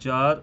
4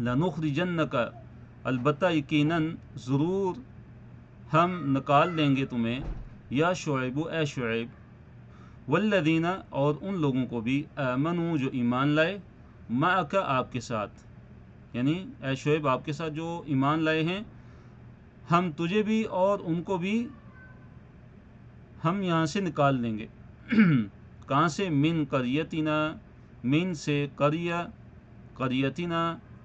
لنخرجنک، البتہ یقیناً ضرور ہم نکال دیں گے تمہیں، یا شعیب، اے شعیب، والذین، اور ان لوگوں کو بھی، آمنوا، جو ایمان لائے، معک، آپ کے ساتھ، یعنی اے شعیب آپ کے ساتھ جو ایمان لائے ہیں، ہم تجھے بھی اور ان کو بھی ہم یہاں سے نکال دیں گے۔ کہاں سے؟ من قریتنا، من سے، قریتنا،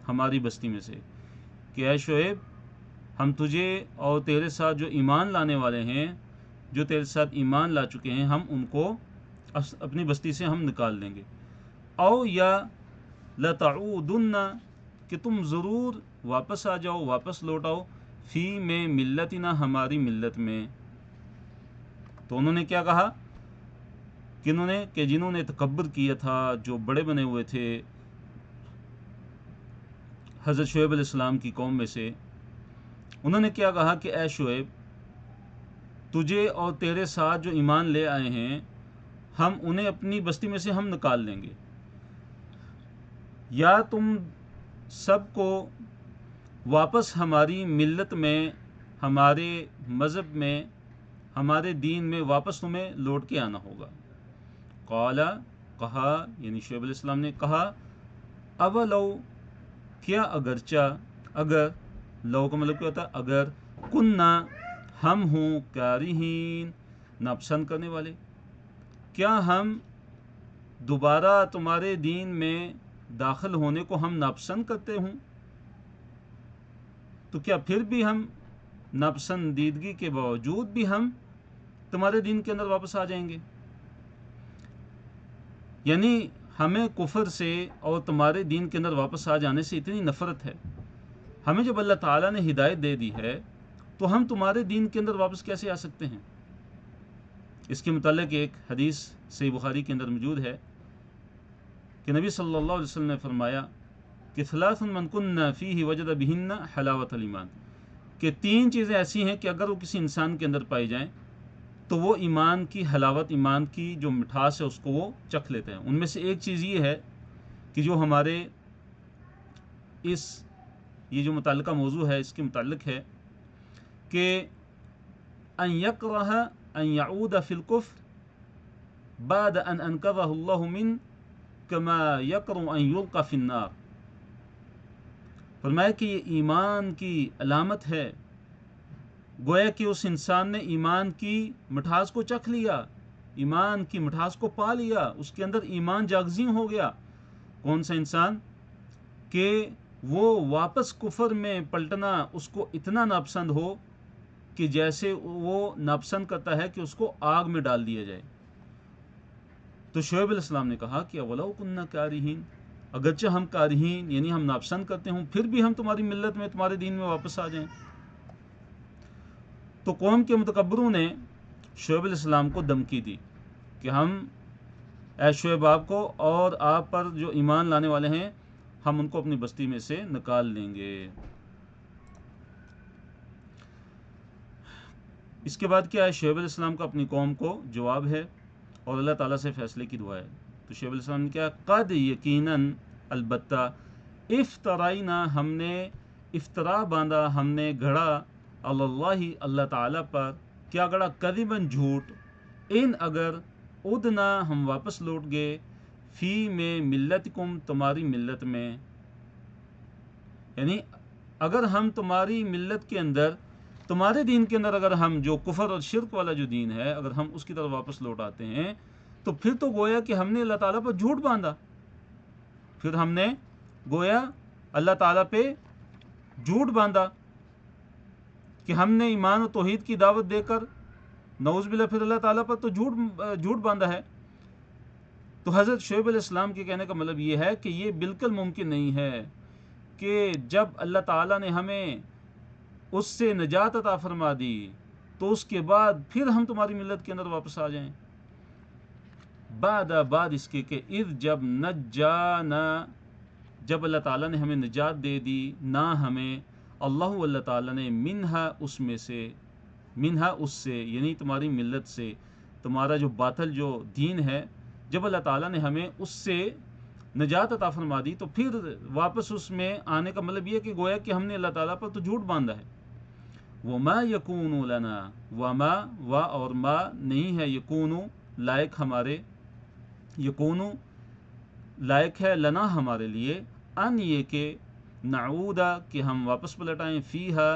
ہماری بستی میں سے، کہ اے شعیب ہم تجھے اور تیرے ساتھ جو ایمان لانے والے ہیں، جو تیرے ساتھ ایمان لا چکے ہیں، ہم ان کو اپنی بستی سے ہم نکال دیں گے۔ او یا لتعودن، کہ تم ضرور واپس آ جاؤ، واپس لوٹ آؤ، فی میں ملتنا، ہماری ملت میں۔ تو انہوں نے کیا کہا؟ کنہوں نے؟ کہ جنہوں نے تکبر کیا تھا، جو بڑے بنے ہوئے تھے حضرت شعیب علیہ السلام کی قوم میں سے، انہوں نے کیا کہا کہ اے شعیب تجھے اور تیرے ساتھ جو ایمان لے آئے ہیں، ہم انہیں اپنی بستی میں سے ہم نکال دیں گے، یا تم سب کو واپس ہماری ملت میں، ہمارے مذہب میں، ہمارے دین میں واپس تمہیں لوٹ کے آنا ہوگا۔ قال، کہا، یعنی شعیب علیہ السلام نے کہا، اولو، کیا اگرچہ، اگر، لو کا مطلب کیا ہوتا ہے؟ اگر، کننا، ہم ہوں، کارہین، ناپسند کرنے والے، کیا ہم دوبارہ تمہارے دین میں داخل ہونے کو ہم ناپسند کرتے ہوں، تو کیا پھر بھی ہم ناپسندیدگی کے باوجود بھی ہم تمہارے دین کے اندر واپس آ جائیں گے؟ یعنی ہمیں کفر سے اور تمہارے دین کے اندر واپس آ جانے سے اتنی نفرت ہے، ہمیں جب اللہ تعالیٰ نے ہدایت دے دی ہے تو ہم تمہارے دین کے اندر واپس کیسے آ سکتے ہیں؟ اس کے متعلق ایک حدیث صحیح بخاری کے اندر موجود ہے کہ نبی صلی اللہ علیہ وسلم نے فرمایا کہ ثلاث من کن فیہ وجد بہن حلاوت الایمان، کہ تین چیزیں ایسی ہیں کہ اگر وہ کسی انسان کے اندر پائی جائیں تو وہ ایمان کی حلاوت، ایمان کی جو مٹھاس ہے اس کو وہ چکھ لیتے ہیں۔ ان میں سے ایک چیز یہ ہے کہ جو ہمارے یہ جو متعلقہ موضوع ہے اس کے متعلق ہے کہ ان یکرہ ان یعود فی الکفر بعد ان انقذہ اللہ من کما یکرہ ان یلقى فی النار۔ فرمایا کہ یہ ایمان کی علامت ہے، گویا کہ اس انسان نے ایمان کی مٹھاس کو چکھ لیا، ایمان کی مٹھاس کو پا لیا، اس کے اندر ایمان جاگزیں ہو گیا۔ کون سا انسان؟ کہ وہ واپس کفر میں پلٹنا اس کو اتنا ناپسند ہو کہ جیسے وہ ناپسند کرتا ہے کہ اس کو آگ میں ڈال دیا جائے۔ تو شعیب علیہ السلام نے کہا کہ اولو کننا کارہین، اگرچہ ہم کارہین یعنی ہم ناپسند کرتے ہوں، پھر بھی ہم تمہاری ملت میں، تمہارے دین میں واپس آ جائیں۔ تو قوم کے متکبروں نے شعیب علیہ السلام کو دھمکی دی کہ ہم، اے شعیب، آپ کو اور آپ پر جو ایمان لانے والے ہیں، ہم ان کو اپنی بستی میں سے نکال لیں گے۔ اس کے بعد کیا ہے؟ شعیب علیہ السلام کا اپنی قوم کو جواب ہے اور اللہ تعالیٰ سے فیصلے کی دعا ہے۔ تو شعیب علیہ السلام نے کیا؟ قد، یقیناً، البتہ، افترائنا، ہم نے افطرا باندھا، ہم نے گھڑا، اللہ، اللہ تعالیٰ پر، کیا گھڑا؟ کذباً، جھوٹ، ان اگر، ادنا، ہم واپس لوٹ گئے، فی میں ملتکم، تمہاری ملت میں، یعنی اگر ہم تمہاری ملت کے اندر، تمہارے دین کے اندر، اگر ہم جو کفر اور شرک والا جو دین ہے اگر ہم اس کی طرف واپس لوٹ آتے ہیں تو پھر تو گویا کہ ہم نے اللہ تعالیٰ پر جھوٹ باندھا، پھر ہم نے گویا اللہ تعالیٰ پہ جھوٹ باندھا کہ ہم نے ایمان و توحید کی دعوت دے کر، نعوذ باللہ، پھر اللہ تعالیٰ پر تو جھوٹ باندھا ہے۔ تو حضرت شعیب علیہ السلام کے کہنے کا مطلب یہ ہے کہ یہ بالکل ممکن نہیں ہے کہ جب اللہ تعالیٰ نے ہمیں اس سے نجات عطا فرما دی تو اس کے بعد پھر ہم تمہاری ملت کے اندر واپس آ جائیں۔ بعد اس کے کہ اذ، جب، نجانا، جب اللہ تعالیٰ نے ہمیں نجات دے دی، نہ ہمیں، اللہ تعالیٰ نے، منہا، اس میں سے، منہا، اس سے، یعنی تمہاری ملت سے، تمہارا جو باطل جو دین ہے، جب اللہ تعالیٰ نے ہمیں اس سے نجات عطا فرما دی، تو پھر واپس اس میں آنے کا مطلب یہ کہ گویا کہ ہم نے اللہ تعالیٰ پر تو جھوٹ باندھا ہے۔ وَمَا يَكُونُ لَنَا، وَمَا و اور ما نہیں ہے، یکونو لائق ہمارے، یکونو لائق ہے لنا ہمارے لیے، ان یہ کہ نعودا کہ ہم واپس پلٹ آئیں، فیہا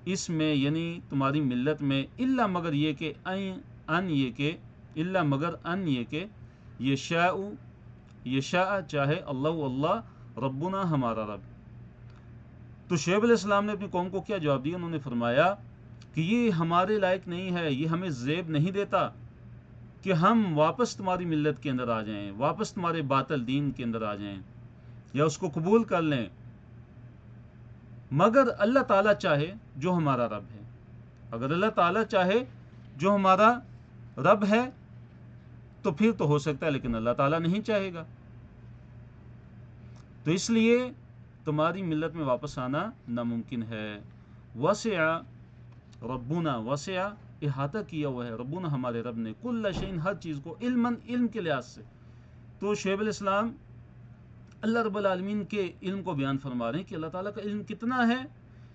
اس میں یعنی تمہاری ملت میں، الا مگر یہ کہ ان یہ کہ الا مگر ان یہ کہ یشاء چاہے اللہ ربنا ہمارا رب۔ تو شعیب علیہ السلام نے اپنی قوم کو کیا جواب دیا؟ انہوں نے فرمایا کہ یہ ہمارے لائق نہیں ہے، یہ ہمیں زیب نہیں دیتا کہ ہم واپس تمہاری ملت کے اندر آ جائیں، واپس تمہارے باطل دین کے اندر آ جائیں یا اس کو قبول کر لیں، مگر اللہ تعالیٰ چاہے جو ہمارا رب ہے۔ اگر اللہ تعالیٰ چاہے جو ہمارا رب ہے تو پھر تو ہو سکتا ہے، لیکن اللہ تعالیٰ نہیں چاہے گا، تو اس لیے تمہاری ملت میں واپس آنا ناممکن ہے۔ وسع ربنا، وسع احاطہ کیا ہوا ہے، ربنا ہمارے رب نے، کل شیء ہر چیز کو، علم کے لحاظ سے۔ تو شعیب علیہ السلام اللہ رب العالمین کے علم کو بیان فرما رہے ہیں کہ اللہ تعالیٰ کا علم کتنا ہے،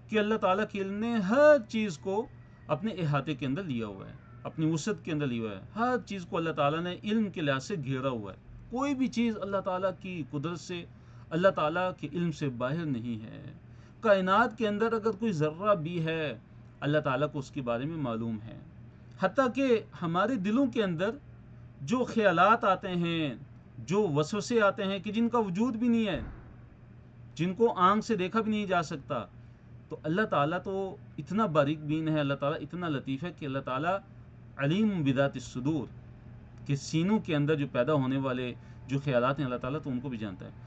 کہ اللہ تعالیٰ کے علم نے ہر چیز کو اپنے احاطے کے اندر لیا ہوا ہے، اپنی وسعت کے اندر لیا ہوا ہے، ہر چیز کو اللہ تعالیٰ نے علم کے لحاظ سے گھیرا ہوا ہے، کوئی بھی چیز اللہ تعالیٰ کی قدرت سے، اللہ تعالیٰ کے علم سے باہر نہیں ہے۔ کائنات کے اندر اگر کوئی ذرہ بھی ہے، اللہ تعالیٰ کو اس کے بارے میں معلوم ہے، حتیٰ کہ ہمارے دلوں کے اندر جو خیالات آتے ہیں، جو وسوسے آتے ہیں کہ جن کا وجود بھی نہیں ہے، جن کو آنکھ سے دیکھا بھی نہیں جا سکتا، تو اللہ تعالیٰ تو اتنا باریک بین ہے، اللہ تعالیٰ اتنا لطیف ہے کہ اللہ تعالیٰ علیم بذات الصدور، کہ سینوں کے اندر جو پیدا ہونے والے جو خیالات ہیں اللہ تعالیٰ تو ان کو بھی جانتا ہے۔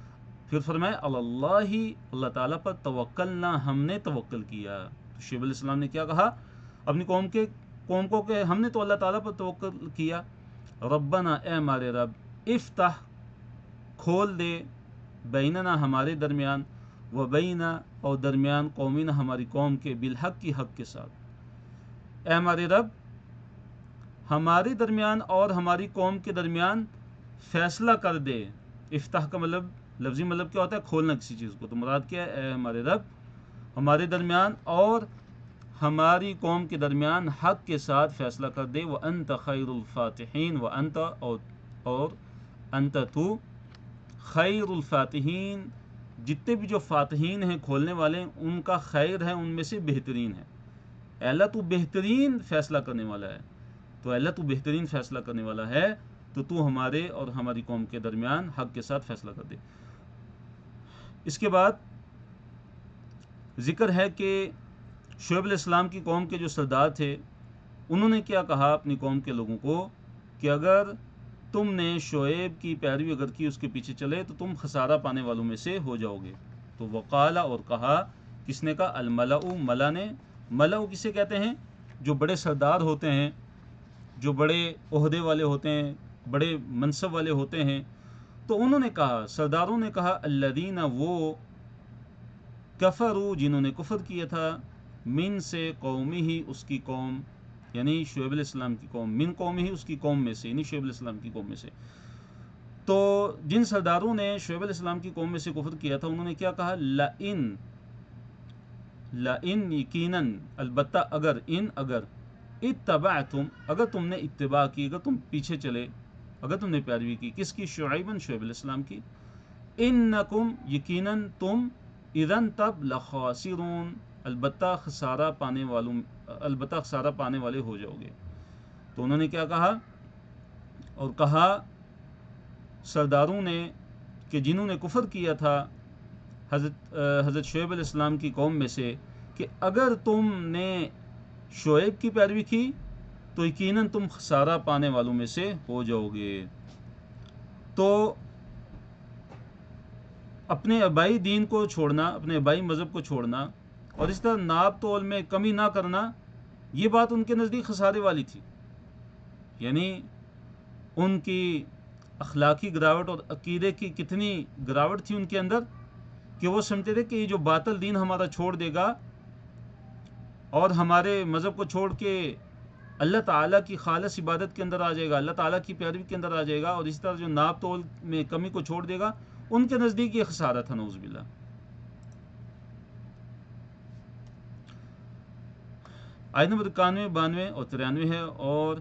پھر فرمائے اللہ تعالیٰ پر توکلنا، ہم نے توکل کیا۔ تو شعیب علیہ السلام نے کیا کہا اپنی قوم کو کہ ہم نے تو اللہ تعالیٰ پر توکل کیا، ربنا اے ہمارے رب، افتح کھول دے، بیننا ہمارے درمیان، و بینا اور درمیان، قومینا ہماری قوم کے، بالحق کی حق کے ساتھ۔ اے ہمارے رب ہمارے درمیان اور ہماری قوم کے درمیان فیصلہ کر دے۔ افتح کا مطلب لفظی مطلب کیا ہوتا ہے؟ کھولنا کسی چیز کو، تو مراد کیا ہے؟ اے ہمارے رب ہمارے درمیان اور ہماری قوم کے درمیان حق کے ساتھ فیصلہ کر دے، وَأَنْتَ خَيْرُ الْفَاتِحِينَ، وَأَنْتَ اور انت تو خیر الفاتحین، جتنے بھی جو فاتحین ہیں، کھولنے والے ہیں، ان کا خیر ہے، ان میں سے بہترین ہے۔ اے اللہ تو بہترین فیصلہ کرنے والا ہے، تو اللہ تو بہترین فیصلہ کرنے والا ہے، تو ہمارے اور ہماری قوم کے درمیان حق کے ساتھ فیصلہ کر دے۔ اس کے بعد ذکر ہے کہ شعیب علیہ السلام کی قوم کے جو سردار تھے، انہوں نے کیا کہا اپنی قوم کے لوگوں کو کہ اگر تم نے شعیب کی پیروی اگر کی، اس کے پیچھے چلے، تو تم خسارہ پانے والوں میں سے ہو جاؤ گے۔ تو وقال اور کہا، کس نے کہا؟ الملأ، ملا نے۔ ملأ کسے کہتے ہیں؟ جو بڑے سردار ہوتے ہیں، جو بڑے عہدے والے ہوتے ہیں، بڑے منصب والے ہوتے ہیں، تو انہوں نے کہا، سرداروں نے کہا، الذین وہ، کفروا جنہوں نے کفر کیا تھا، من سے قومی ہی اس کی قوم، یعنی شعیب علیہ السلام کی قوم، من قومی ہی اس کی قوم میں سے، یعنی شعیب علیہ السلام کی قوم میں سے۔ تو جن سرداروں نے شعیب علیہ السلام کی قوم میں سے کفر کیا تھا، انہوں نے کیا کہا؟ لئن یقیناً، البتہ اگر، اگر اتبعتم، اگر تم نے اتباع کی، اگر تم پیچھے چلے، اگر تم نے پیروی کی، کس کی؟ شعیب علیہ السلام کی، انکم یقیناً تم، اذن تب، لخاسرون البتہ خسارہ پانے والے ہو جاؤ گے۔ تو انہوں نے کیا کہا؟ اور کہا سرداروں نے کہ جنہوں نے کفر کیا تھا حضرت شعیب علیہ السلام کی قوم میں سے، کہ اگر تم نے شعیب کی پیروی کی تو یقیناً تم خسارہ پانے والوں میں سے ہو جاؤ گے۔ تو اپنے آبائی دین کو چھوڑنا، اپنے آبائی مذہب کو چھوڑنا، اور اس طرح ناپ تول میں کمی نہ کرنا، یہ بات ان کے نزدیک خسارے والی تھی۔ یعنی ان کی اخلاقی گراوٹ اور عقیدے کی کتنی گراوٹ تھی ان کے اندر کہ وہ سمجھتے تھے کہ یہ جو باطل دین ہمارا چھوڑ دے گا اور ہمارے مذہب کو چھوڑ کے اللہ تعالیٰ کی خالص عبادت کے اندر آ جائے گا، اللہ تعالیٰ کی پیروی کے اندر آ جائے گا، اور اس طرح جو ناپ تول میں کمی کو چھوڑ دے گا، ان کے نزدیک یہ خسارہ تھا، نعوذ باللہ۔ آیت نمبر 91، 92 اور 93 ہے، اور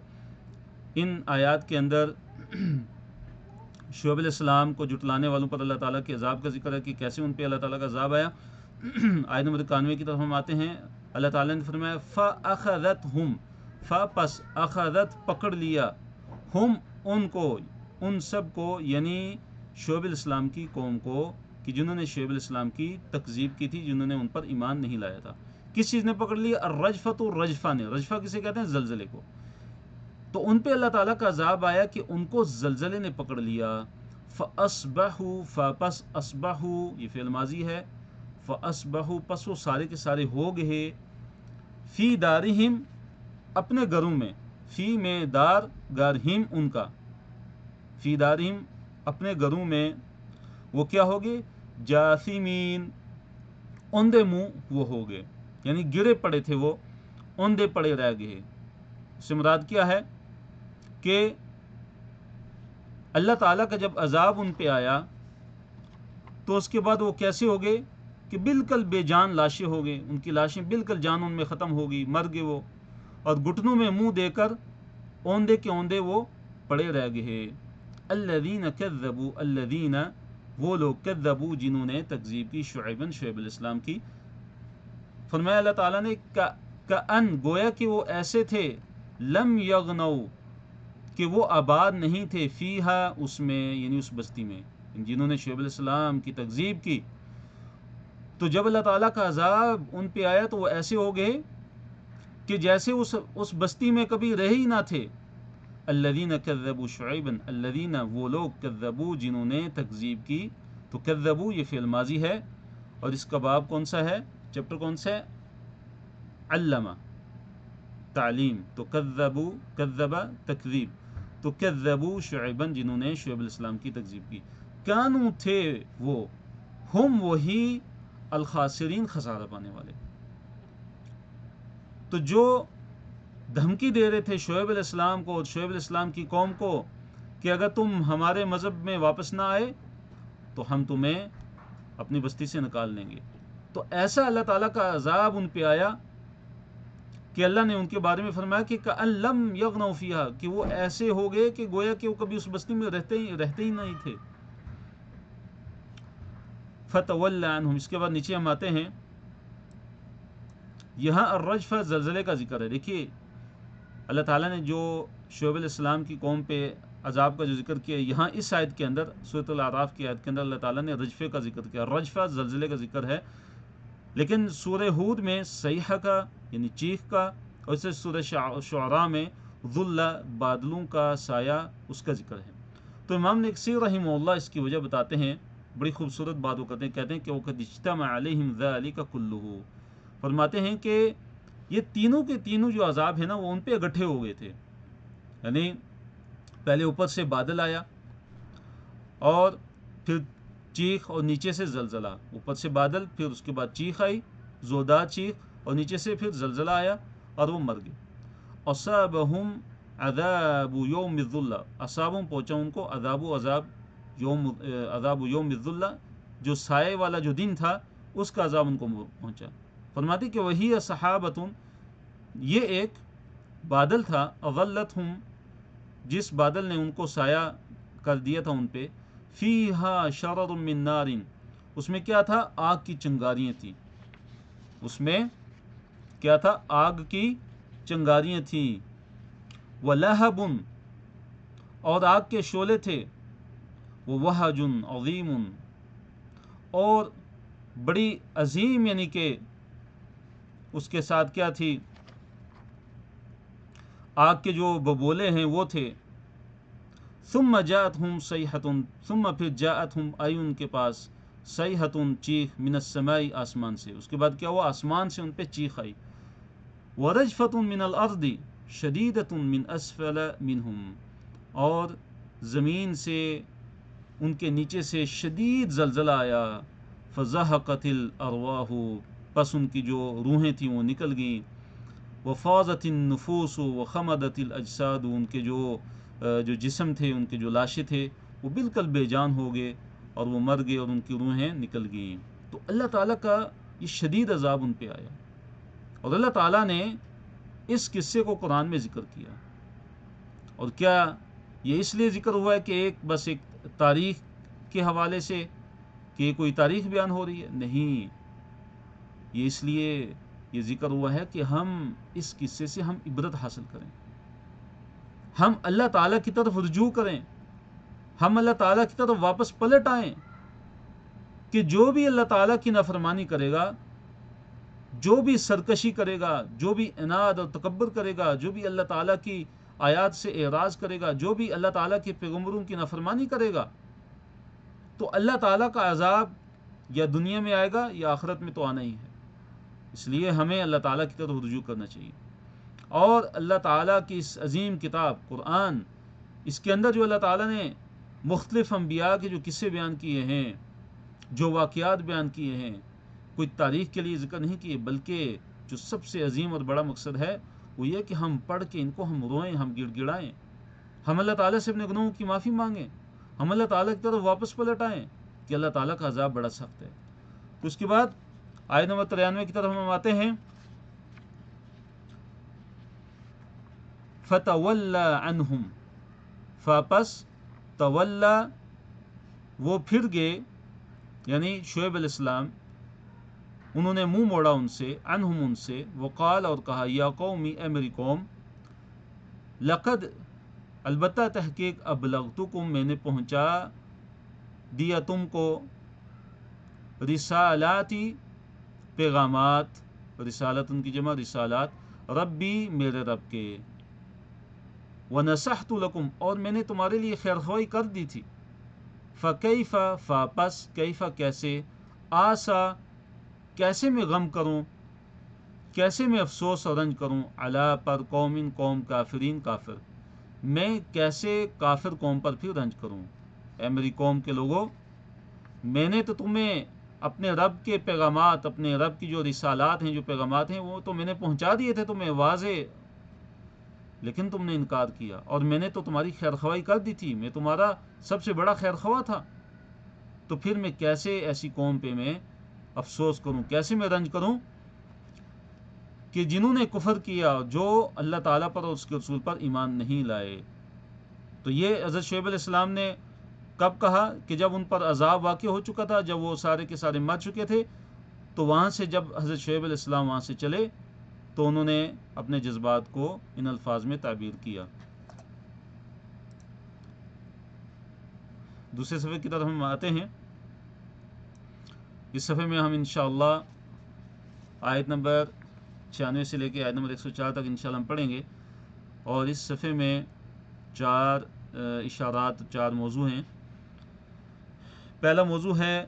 ان آیات کے اندر شعیب علیہ السلام کو جھٹلانے والوں پر اللہ تعالیٰ کے عذاب کا ذکر ہے کہ کیسے ان پہ اللہ تعالیٰ کا عذاب آیا۔ آیت نمبر 91 کی طرف ہم آتے ہیں، اللہ تعالیٰ نے فرمایا فَأَخَذَتْهُمْ، پس اخذت پکڑ لیا، ہم ان کو، ان سب کو، یعنی شعیب علیہ السلام کی قوم کو، کہ جنہوں نے شعیب علیہ السلام کی تکذیب کی تھی، جنہوں نے ان پر ایمان نہیں لایا تھا۔ کس چیز نے پکڑ لیا؟ الرجفۃ، رجفہ نے، رجفہ کسے کہتے ہیں؟ زلزلے کو۔ تو ان پہ اللہ تعالیٰ کا عذاب آیا کہ ان کو زلزلے نے پکڑ لیا۔ فَأَصْبَحُوا، پس اصبحوا یہ فعل ماضی ہے، فَأَصْبَحُوا پس وہ سارے کے سارے ہو گئے، فی دارہم اپنے گھروں میں، فی میں دار، گارہم ان کا، فی دارہم اپنے گھروں میں، وہ کیا ہو گئے؟ جاثمین، اوندے منہ وہ ہو گئے، یعنی گرے پڑے تھے، وہ اوندے پڑے رہ گئے۔ اس سے مراد کیا ہے کہ اللہ تعالیٰ کا جب عذاب ان پہ آیا تو اس کے بعد وہ کیسے ہو گئے کہ بالکل بے جان لاشیں ہو گئے، ان کی لاشیں بالکل جان ان میں ختم ہو گئی، مر گئے وہ، اور گھٹنوں میں منہ دے کر اوندے کے اوندے وہ پڑے رہ گئے۔ الذین کذبوا، الذین وہ لوگ، کذبوا جنہوں نے تکذیب کی، شعیب علیہ السلام کی۔ فرمایا اللہ تعالیٰ نے کأن، گویا کہ وہ ایسے تھے، لم یغنوا کہ وہ آباد نہیں تھے، فیہا اس میں، یعنی اس بستی میں، جنہوں نے شعیب علیہ السلام کی تکذیب کی۔ تو جب اللہ تعالیٰ کا عذاب ان پہ آیا تو وہ ایسے ہو گئے کہ جیسے اس بستی میں کبھی رہے ہی نہ تھے۔ الذین کذبوا شعیبا، الذین وہ لوگ، کذبوا جنہوں نے تکذیب کی۔ تو کذبوا یہ فعل ماضی ہے، اور اس کا باب کون سا ہے، چیپٹر کون سا ہے؟ علمہ، تعلیم۔ تو کذبوا، کذب تکذیب، تو کذبوا شعیبا جنہوں نے شعیب علیہ السلام کی تکذیب کی، کانوا تھے وہ، ہم وہی، الخاسرین خسارہ پانے والے۔ تو جو دھمکی دے رہے تھے شعیب علیہ السلام کو، شعیب علیہ السلام کی قوم کو، کہ اگر تم ہمارے مذہب میں واپس نہ آئے تو ہم تمہیں اپنی بستی سے نکال لیں گے، تو ایسا اللہ تعالیٰ کا عذاب ان پہ آیا کہ اللہ نے ان کے بارے میں فرمایا کہ کأن لم یغنوا فیہا، کہ وہ ایسے ہو گئے کہ گویا کہ وہ کبھی اس بستی میں رہتے ہی نہیں تھے۔ فتول عنہم، اس کے بعد نیچے ہم آتے ہیں، یہاں الرجفہ زلزلے کا ذکر ہے۔ دیکھیے اللہ تعالیٰ نے جو شعیب علیہ السلام کی قوم پہ عذاب کا جو ذکر کیا، یہاں اس آیت کے اندر، سورۃ الاعراف کی آیت کے اندر اللہ تعالیٰ نے رجفے کا ذکر کیا۔ رجفہ زلزلے کا ذکر ہے، لیکن سورہ ہود میں صیحہ کا یعنی چیخ کا، اور اسے سورہ شعراء میں ظل بادلوں کا سایہ، اس کا ذکر ہے۔ تو امام نکسی رحمہ اللہ اس کی وجہ بتاتے ہیں، بڑی خوبصورت بات وہ کہتے ہیں کہ وَقَدْ اجْتَمَعَ عَلَيْهِمْ ذَلِكَ كُلُّهُ، فرماتے ہیں کہ یہ تینوں کے تینوں جو عذاب ہیں نا وہ ان پہ اکٹھے ہو گئے تھے، یعنی پہلے اوپر سے بادل آیا، اور پھر چیخ، اور نیچے سے زلزلہ، اوپر سے بادل، پھر اس کے بعد چیخ آئی، زوردار چیخ، اور نیچے سے پھر زلزلہ آیا اور وہ مر گئے۔ اصابہم عذاب یوم الذلہ، اصابہم پہنچا ان کو، عذاب یوم الذلہ، جو سائے والا جو دن تھا اس کا عذاب ان کو پہنچا۔ فرماتے کہ وہی صحابتن، یہ ایک بادل تھا، اظلتہم، جس بادل نے ان کو سایہ کر دیا تھا ان پہ، فیہا شرر من نار، اس میں کیا تھا؟ آگ کی چنگاریاں تھیں، اس میں کیا تھا؟ آگ کی چنگاریاں تھیں، وَلَهَبٌ، اور آگ کے شعلے تھے، وَوَهَجٌ عَظِيمٌ، اور بڑی عظیم، یعنی کہ اس کے ساتھ کیا تھی؟ آگ کے جو ببولے ہیں وہ تھے۔ ثم جاءتهم صیحۃ، ثم پھر جاءتهم آئی ان کے پاس، صیحۃ چیخ، من السماء آسمان سے، اس کے بعد کیا ہوا؟ آسمان سے ان پہ چیخ آئی، ورجفۃ من الارض شدیدۃ من اسفل منہم، اور زمین سے ان کے نیچے سے شدید زلزلہ آیا، فزہقت الارواح، پس ان کی جو روحیں تھیں وہ نکل گئیں، وفاضت النفوس وخمدت الاجساد، ان کے جو جسم تھے، ان کے جو لاشیں تھے وہ بالکل بے جان ہو گئے اور وہ مر گئے اور ان کی روحیں نکل گئیں. تو اللہ تعالیٰ کا یہ شدید عذاب ان پہ آیا، اور اللہ تعالیٰ نے اس قصے کو قرآن میں ذکر کیا. اور کیا یہ اس لیے ذکر ہوا ہے کہ بس ایک تاریخ کے حوالے سے کہ کوئی تاریخ بیان ہو رہی ہے؟ نہیں، یہ اس لیے یہ ذکر ہوا ہے کہ ہم اس قصے سے ہم عبرت حاصل کریں، ہم اللہ تعالیٰ کی طرف رجوع کریں، ہم اللہ تعالیٰ کی طرف واپس پلٹ آئیں کہ جو بھی اللہ تعالیٰ کی نافرمانی کرے گا، جو بھی سرکشی کرے گا، جو بھی عناد اور تکبر کرے گا، جو بھی اللہ تعالیٰ کی آیات سے اعراض کرے گا، جو بھی اللہ تعالیٰ کے پیغمبروں کی نافرمانی کرے گا، تو اللہ تعالیٰ کا عذاب یا دنیا میں آئے گا یا آخرت میں تو آنا ہی ہے. اس لیے ہمیں اللہ تعالیٰ کی طرف رجوع کرنا چاہیے. اور اللہ تعالیٰ کی اس عظیم کتاب قرآن، اس کے اندر جو اللہ تعالیٰ نے مختلف انبیاء کے جو قصے بیان کیے ہیں، جو واقعات بیان کیے ہیں، کوئی تاریخ کے لیے ذکر نہیں کیے، بلکہ جو سب سے عظیم اور بڑا مقصد ہے وہ یہ کہ ہم پڑھ کے ان کو ہم روئیں، ہم گڑ گڑائیں، ہم اللہ تعالیٰ سے اپنے گناہوں کی معافی مانگیں، ہم اللہ تعالیٰ کی طرف واپس پلٹ آئیں کہ اللہ تعالیٰ کا عذاب بڑا سخت ہے. تو اس کے بعد آیت نمبر 93 کی طرف ہم آتے ہیں. فَتَوَلَّى عَنْهُمْ، فاپس تولا وہ پھر گئے، یعنی شعیب علیہ السلام انہوں نے منہ موڑا ان سے، عنہم ان سے، وقال اور کہا، یا قومی اے میری قوم، لقد البتہ تحقیق ابلغتکم میں نے پہنچا دیا تم کو، رسالاتی پیغامات، رسالت ان کی جمع رسالات، ربی میرے رب کے، ونصحت لکم اور میں نے تمہارے لیے خیر خواہی کر دی تھی، فکیف فاپس کیف کیسے، آسا کیسے میں غم کروں، کیسے میں افسوس اور رنج کروں، علا پر قوم کافرین کافر، میں کیسے کافر قوم پر پھر رنج کروں. اے میری قوم کے لوگوں، میں نے تو تمہیں اپنے رب کے پیغامات، اپنے رب کی جو رسالات ہیں، جو پیغامات ہیں، وہ تو میں نے پہنچا دیے تھے تمہیں واضح، لیکن تم نے انکار کیا. اور میں نے تو تمہاری خیر خواہی کر دی تھی، میں تمہارا سب سے بڑا خیر خواہ تھا، تو پھر میں کیسے ایسی قوم پہ میں افسوس کروں، کیسے میں رنج کروں کہ جنہوں نے کفر کیا، جو اللہ تعالیٰ پر اور اس کے رسول پر ایمان نہیں لائے. تو یہ حضرت شعیب علیہ السلام نے کب کہا؟ کہ جب ان پر عذاب واقع ہو چکا تھا، جب وہ سارے کے سارے مر چکے تھے. تو وہاں سے جب حضرت شعیب علیہ السلام وہاں سے چلے تو انہوں نے اپنے جذبات کو ان الفاظ میں تعبیر کیا. دوسرے صفحے کی طرف ہم آتے ہیں. اس صفحے میں ہم انشاءاللہ آیت نمبر 96 سے لے کے آیت نمبر 104 تک انشاءاللہ ہم پڑھیں گے. اور اس صفحے میں 4 اشارات، 4 موضوع ہیں. پہلا موضوع ہے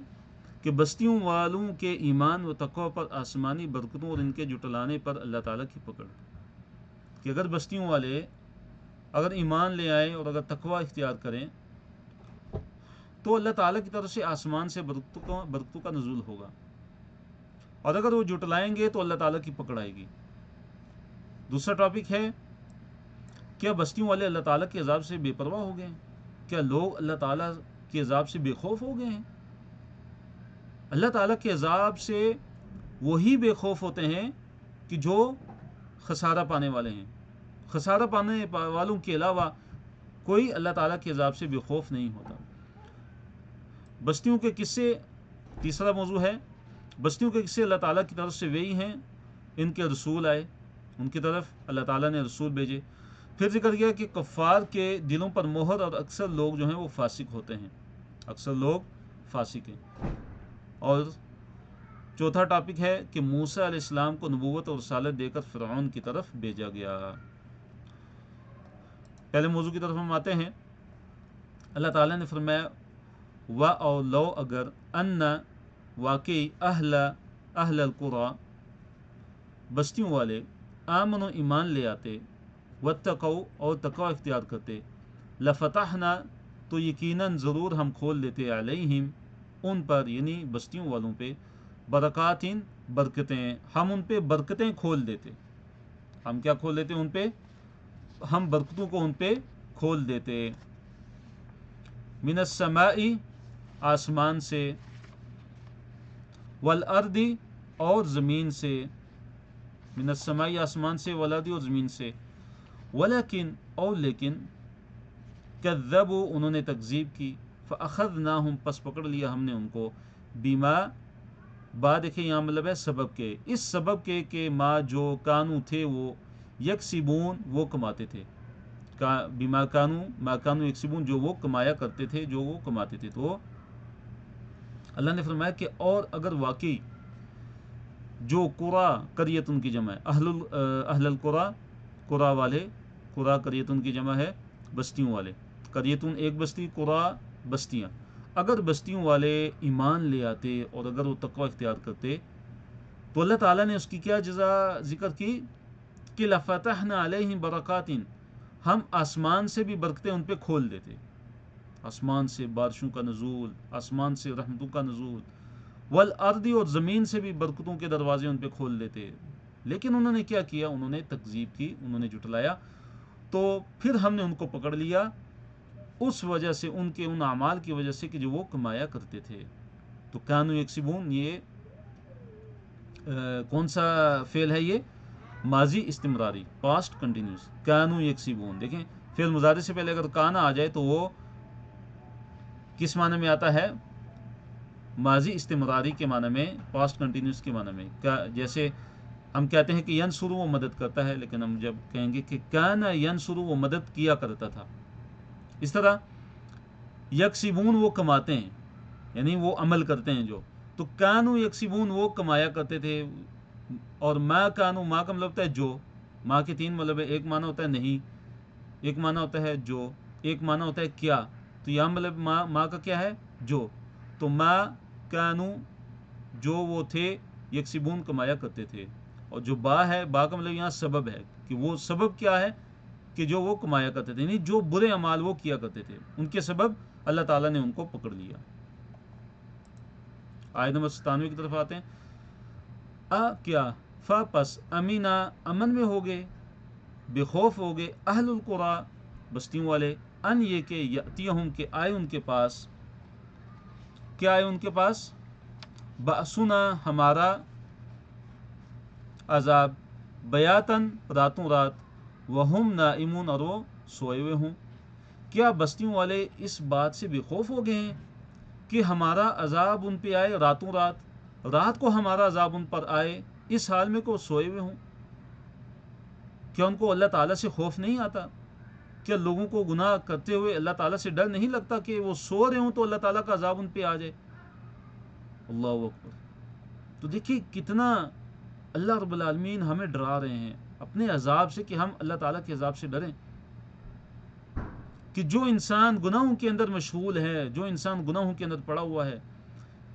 کہ بستیوں والوں کے ایمان و تقوی پر آسمانی برکتوں اور ان کے جٹلانے پر اللہ تعالیٰ کی پکڑ. کہ اگر بستیوں والے اگر ایمان لے آئیں اور اگر تقوی اختیار کریں تو اللہ تعالیٰ کی طرف سے آسمان سے برکتوں کا نزول ہوگا، اور اگر وہ جٹلائیں گے تو اللہ تعالیٰ کی پکڑ آئے گی. دوسرا ٹاپک ہے، کیا بستیوں والے اللہ تعالیٰ کے عذاب سے بے پرواہ ہو گئے ہیں؟ کیا لوگ اللہ تعالیٰ کے عذاب سے بے خوف ہو گئے ہیں؟ اللہ تعالیٰ کے عذاب سے وہی بے خوف ہوتے ہیں کہ جو خسارہ پانے والے ہیں. خسارہ پانے والوں کے علاوہ کوئی اللہ تعالیٰ کے عذاب سے بے خوف نہیں ہوتا. بستیوں کے قصے تیسرا موضوع ہے. بستیوں کے قصے اللہ تعالیٰ کی طرف سے وہی ہیں، ان کے رسول آئے، ان کی طرف اللہ تعالیٰ نے رسول بھیجے. پھر ذکر کیا کہ کفار کے دلوں پر مہر، اور اکثر لوگ جو ہیں وہ فاسق ہوتے ہیں، اکثر لوگ فاسق ہیں. اور چوتھا ٹاپک ہے کہ موسیٰ علیہ السلام کو نبوت اور رسالت دے کر فرعون کی طرف بھیجا گیا. پہلے موضوع کی طرف ہم آتے ہیں. اللہ تعالیٰ نے فرمایا، اور لو اگر ان واقعی اہل القرى بستیوں والے، آمنوا ایمان لے آتے، واتقوا اور تقوی اختیار کرتے، لفتحنا تو یقیناً ضرور ہم کھول دیتے، علیہم ان پر، یعنی بستیوں والوں پہ، برکات برکتیں، ہم ان پہ برکتیں کھول دیتے. ہم کیا کھول دیتے ان پہ؟ ہم برکتوں کو ان پہ کھول دیتے. من السماء آسمان سے، والارض اور زمین سے، من السماء آسمان سے، والارض اور زمین سے، ولیکن اور لیکن، کذبوا انہوں نے تکذیب کی، فاخذناہم پس پکڑ لیا ہم نے ان کو، بما با دیکھیں یہاں مطلب ہے سبب کے، اس سبب کے کہ ما جو کانو تھے وہ یکسبون وہ کماتے تھے، بما کانو ما کانو یکسبون جو وہ کمایا کرتے تھے، جو وہ کماتے تھے۔ تو اللہ نے فرمایا کہ اور اگر واقعی جو قرا، قریتن کی جمع ہے، اہل القرا، قرا والے، قرا قریتن کی جمع ہے بستیوں والے، قریتن ایک بستی، قرا بستیاں، اگر بستیوں والے ایمان لے آتے اور اگر وہ تقوی اختیار کرتے تو اللہ تعالیٰ نے اس کی کیا جزا ذکر کی کہ لفتحنا علیہم برکات، ہم آسمان سے بھی برکتیں ان پہ کھول دیتے، آسمان سے بارشوں کا نزول، آسمان سے رحمتوں کا نزول، والارض اور زمین سے بھی برکتوں کے دروازے ان پہ کھول دیتے، لیکن انہوں نے کیا کیا؟ انہوں نے تکذیب کی، انہوں نے جھٹلایا، تو پھر ہم نے ان کو پکڑ لیا اس وجہ سے، ان کے ان اعمال کی وجہ سے کہ جو وہ کمایا کرتے تھے۔ تو کانو یکسبون یہ کون سا فعل ہے؟ یہ ماضی استمراری، پاسٹ کنٹینیوس، کانو یکسبون۔ دیکھیں فعل مضارع سے پہلے اگر کانا آ جائے تو وہ کس معنی میں آتا ہے؟ ماضی استمراری کے معنی میں، پاسٹ کنٹینیوس کے معنی میں۔ جیسے ہم کہتے ہیں کہ ینصرو وہ مدد کرتا ہے، لیکن ہم جب کہیں گے کہ کانا ینصرو وہ مدد کیا کرتا تھا، اس طرح یکسبون وہ کماتے ہیں، یعنی وہ عمل کرتے ہیں جو، تو کانو یکسبون وہ کمایا کرتے تھے، اور ما کانو، ما کا مطلب ہوتا ہے جو، ما کے تین مطلب ہے، ایک معنی ہوتا ہے نہیں، ایک معنی ہوتا ہے جو، ایک معنی ہوتا ہے کیا، تو یہاں مطلب ما کا کیا ہے؟ جو، تو ما کانو جو وہ تھے، یکسبون کمایا کرتے تھے، اور جو با ہے، با کا مطلب یہاں سبب ہے، کہ وہ سبب کیا ہے کہ جو وہ کمایا کرتے تھے، یعنی جو برے اعمال وہ کیا کرتے تھے ان کے سبب اللہ تعالیٰ نے ان کو پکڑ لیا۔ آیت نمبر 97 کی طرف آتے ہیں۔ کیا فا پس امینا امن میں ہو گئے، بے خوف ہو گئے، اہل القرا بستیوں والے، ان یہ کہ یاتیہم کہ آئے ان کے پاس، کیا آئے ان کے پاس؟ بأسنا ہمارا عذاب، بیاتن راتوں رات، وہم نائمون اور وہ سوئے ہوئے ہوں۔ کیا بستیوں والے اس بات سے بے خوف ہو گئے ہیں کہ ہمارا عذاب ان پہ آئے راتوں رات، رات کو ہمارا عذاب ان پر آئے اس حال میں کو سوئے ہوئے ہوں؟ کیا ان کو اللہ تعالیٰ سے خوف نہیں آتا؟ کیا لوگوں کو گناہ کرتے ہوئے اللہ تعالیٰ سے ڈر نہیں لگتا کہ وہ سو رہے ہوں تو اللہ تعالیٰ کا عذاب ان پہ آ جائے؟ اللہ اکبر۔ تو دیکھیے کتنا اللہ رب العالمین ہمیں ڈرا رہے ہیں اپنے عذاب سے، کہ ہم اللہ تعالیٰ کے عذاب سے ڈریں، کہ جو انسان گناہوں کے اندر مشغول ہے، جو انسان گناہوں کے اندر پڑا ہوا ہے،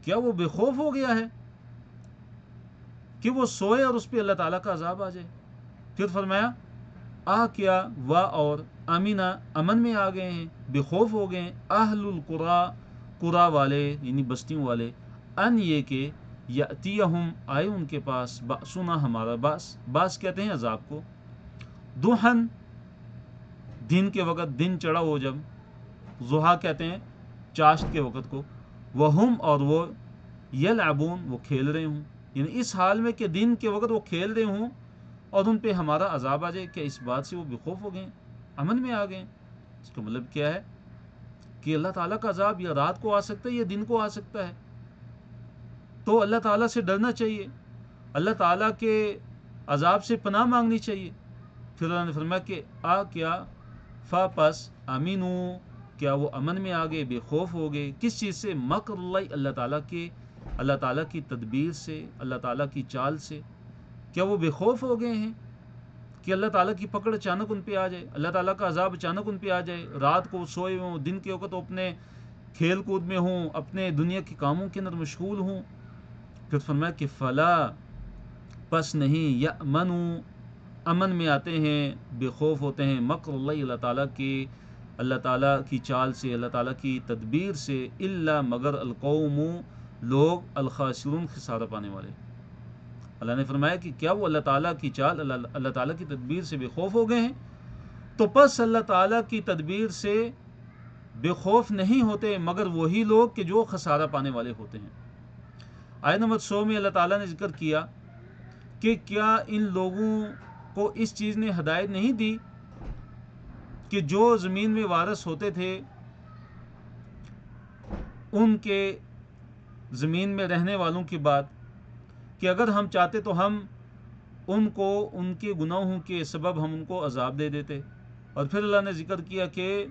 کیا وہ بے خوف ہو گیا ہے کہ وہ سوئے اور اس پہ اللہ تعالیٰ کا عذاب آ جائے؟ پھر فرمایا کیا وا اور امینہ امن میں آ گئے ہیں، بے خوف ہو گئے ہیں، اہل القرا قرا والے یعنی بستیوں والے، ان یہ کہ یاتیہم آئے ان کے پاس، باسنا ہمارا باس کہتے ہیں عذاب کو، دوہن دن کے وقت، دن چڑھا ہو جب، ضحا کہتے ہیں چاشت کے وقت کو، وہم اور وہ یلعبون وہ کھیل رہے ہوں، یعنی اس حال میں کہ دن کے وقت وہ کھیل رہے ہوں اور ان پہ ہمارا عذاب آ جائے، کہ اس بات سے وہ بے خوف ہو گئے، امن میں آ گئے۔ اس کا مطلب کیا ہے کہ اللہ تعالیٰ کا عذاب یا رات کو آ سکتا ہے یا دن کو آ سکتا ہے، تو اللہ تعالیٰ سے ڈرنا چاہیے، اللہ تعالیٰ کے عذاب سے پناہ مانگنی چاہیے۔ پھر اللہ نے فرمایا کہ کیا فا پس امینو کیا وہ امن میں آ گئے، بے خوف ہو گئے، کس چیز سے؟ مکر اللہ، اللہ تعالیٰ کی تدبیر سے، اللہ تعالیٰ کی چال سے، کیا وہ بے خوف ہو گئے ہیں کہ اللہ تعالیٰ کی پکڑ اچانک ان پہ آ جائے، اللہ تعالیٰ کا عذاب اچانک ان پہ آ جائے، رات کو سوئے ہوں، دن کے وقت اپنے کھیل کود میں ہوں، اپنے دنیا کے کاموں کے اندر مشغول ہوں؟ پھر فرمایا کہ فلا پس نہیں، یأمنو امن میں آتے ہیں، بے خوف ہوتے ہیں، مکر اللہ اللہ تعالیٰ کی چال سے، اللہ تعالیٰ کی تدبیر سے، الا مگر القوم لوگ، الخاسرون خسارہ پانے والے۔ اللہ نے فرمایا کہ کیا وہ اللہ تعالیٰ کی چال، اللہ تعالیٰ کی تدبیر سے بے خوف ہو گئے ہیں؟ تو پس اللہ تعالیٰ کی تدبیر سے بے خوف نہیں ہوتے مگر وہی لوگ کہ جو خسارہ پانے والے ہوتے ہیں۔ آیت نمبر 100 میں اللہ تعالیٰ نے ذکر کیا کہ کیا ان لوگوں کو اس چیز نے ہدایت نہیں دی کہ جو زمین میں وارث ہوتے تھے ان کے زمین میں رہنے والوں کی بات، کہ اگر ہم چاہتے تو ہم ان کو ان کے گناہوں کے سبب ہم ان کو عذاب دے دیتے۔ اور پھر اللہ نے ذکر کیا کہ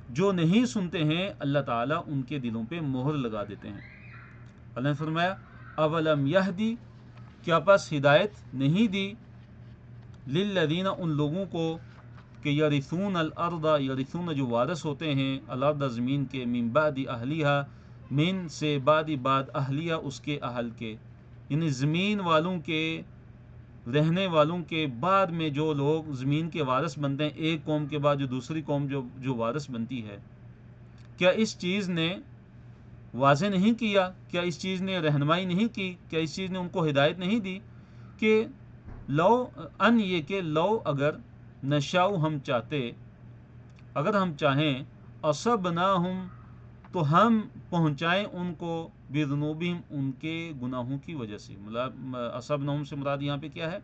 جو نہیں سنتے ہیں اللہ تعالیٰ ان کے دلوں پہ مہر لگا دیتے ہیں۔ اللہ نے فرمایا اولم یہدی، کیا پس ہدایت نہیں دی، للذین ان لوگوں کو، کہ یرثون الارض، یرثون جو وارث ہوتے ہیں، الارض زمین کے، من بعد اہلیہا، من سے بعد اہلیہ اس کے اہل کے، یعنی زمین والوں کے رہنے والوں کے بعد میں جو لوگ زمین کے وارث بنتے ہیں، ایک قوم کے بعد جو دوسری قوم جو وارث بنتی ہے، کیا اس چیز نے واضح نہیں کیا، کیا اس چیز نے رہنمائی نہیں کی، کیا اس چیز نے ان کو ہدایت نہیں دی کہ لو ان، یہ کہ لو اگر نشاؤ ہم چاہتے، اگر ہم چاہیں، اصبناہم تو ہم پہنچائیں ان کو، بذنوبہم ان کے گناہوں کی وجہ سے۔ مطلب اصبناہم سے مراد یہاں پہ کیا ہے؟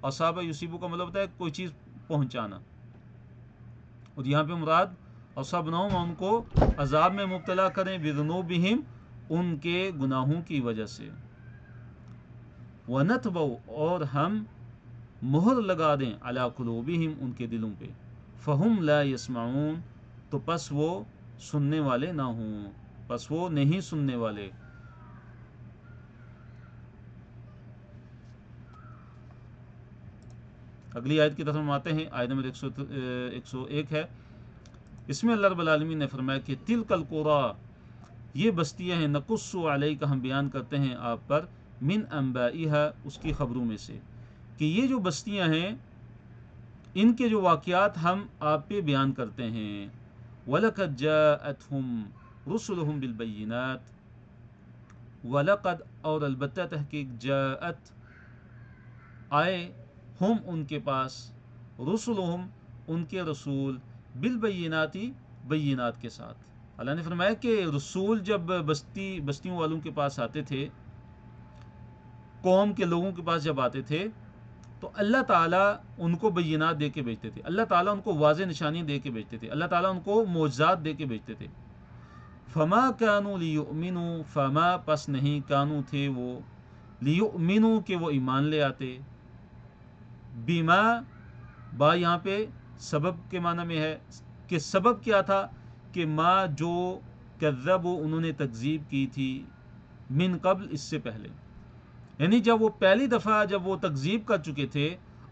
اصابہ یصیبو کا مطلب ہوتا ہے کوئی چیز پہنچانا، اور یہاں پہ مراد اصبناہم ان کو عذاب میں مبتلا کریں، بذنوبہم ان کے گناہوں کی وجہ سے، ونتبع اور ہم مہر لگا دیں، علی قلوبہم ان کے دلوں پہ، فہم لا یسمعون تو پس وہ سننے والے نہ ہوں، پس وہ نہیں سننے والے۔ اگلی آیت کی طرف ہم آتے ہیں، آیت نمبر 101 ہے۔ اس میں اللہ رب العالمین نے فرمایا کہ تلک القری، یہ بستیاں ہیں، نقص علیک ہم بیان کرتے ہیں آپ پر، من انبائها اس کی خبروں میں سے، کہ یہ جو بستیاں ہیں ان کے جو واقعات ہم آپ پہ بیان کرتے ہیں۔ وَلَقَدْ جَاءَتْهُمْ رُسُلُهُمْ بِالْبَيِّنَاتِ، وَلَقَدْ اور البتہ تحقیق، جاءت آئے، ہم ان کے پاس، رسلہم ان کے رسول، بالبیناتی بینات کے ساتھ۔ اللہ نے فرمایا کہ رسول جب بستیوں والوں کے پاس آتے تھے، قوم کے لوگوں کے پاس جب آتے تھے تو اللہ تعالیٰ ان کو بینات دے کے بھیجتے تھے، اللہ تعالیٰ ان کو واضح نشانی دے کے بھیجتے تھے، اللہ تعالیٰ ان کو معجزات دے کے بھیجتے تھے۔ فما کانوا لیؤمنوا، فما پس نہیں، کانوا تھے وہ، لیؤمنوا کہ وہ ایمان لے آتے، بیما با یہاں پہ سبب کے معنی میں ہے، کہ سبب کیا تھا، کہ ما جو کذبوا انہوں نے تکذیب کی تھی، من قبل اس سے پہلے، یعنی جب وہ پہلی دفعہ جب وہ تکذیب کر چکے تھے،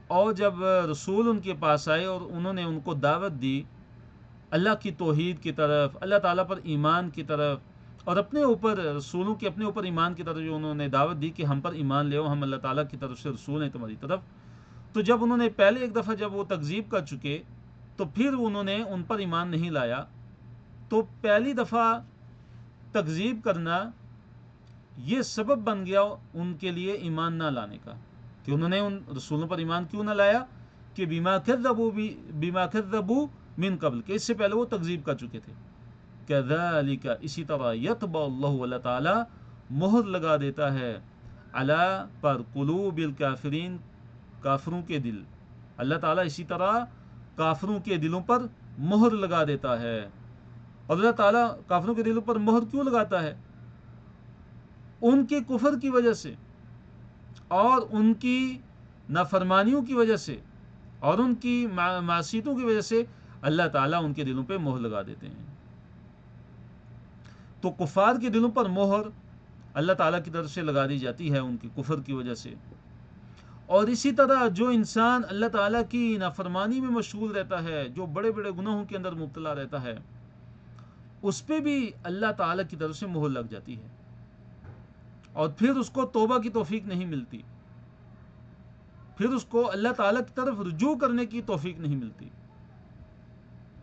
اور جب رسول ان کے پاس آئے اور انہوں نے ان کو دعوت دی اللہ کی توحید کی طرف، اللہ تعالیٰ پر ایمان کی طرف، اور اپنے اوپر رسولوں کے اپنے اوپر ایمان کی طرف جو انہوں نے دعوت دی کہ ہم پر ایمان لے، ہم اللہ تعالیٰ کی طرف سے رسول ہیں تمہاری طرف، تو جب انہوں نے پہلے ایک دفعہ جب وہ تکذیب کر چکے تو پھر انہوں نے ان پر ایمان نہیں لایا، تو پہلی دفعہ تکذیب کرنا یہ سبب بن گیا ان کے لیے ایمان نہ لانے کا، کہ انہوں نے ان رسولوں پر ایمان کیوں نہ لایا، کہ بما کذبوا من قبل، کہ اس سے پہلے وہ تکذیب کر چکے تھے۔ کذالک اسی طرح، یطبع اللہ اللہ تعالی مہر لگا دیتا ہے، علی پر، قلوب الکافرین کافروں کے دل، اللہ تعالیٰ اسی طرح کافروں کے دلوں پر مہر لگا دیتا ہے۔ اور اللہ تعالیٰ کافروں کے دلوں پر مہر کیوں لگاتا ہے؟ ان کے کفر کی وجہ سے، اور ان کی نافرمانیوں کی وجہ سے، اور ان کی معصیتوں کی وجہ سے اللہ تعالیٰ ان کے دلوں پہ مہر لگا دیتے ہیں۔ تو کفار کے دلوں پر مہر اللہ تعالیٰ کی طرف سے لگا دی جاتی ہے ان کی کفر کی وجہ سے۔ اور اسی طرح جو انسان اللہ تعالیٰ کی نافرمانی میں مشغول رہتا ہے، جو بڑے بڑے گناہوں کے اندر مبتلا رہتا ہے، اس پہ بھی اللہ تعالیٰ کی طرف سے مہر لگ جاتی ہے، اور پھر اس کو توبہ کی توفیق نہیں ملتی، پھر اس کو اللہ تعالیٰ کی طرف رجوع کرنے کی توفیق نہیں ملتی۔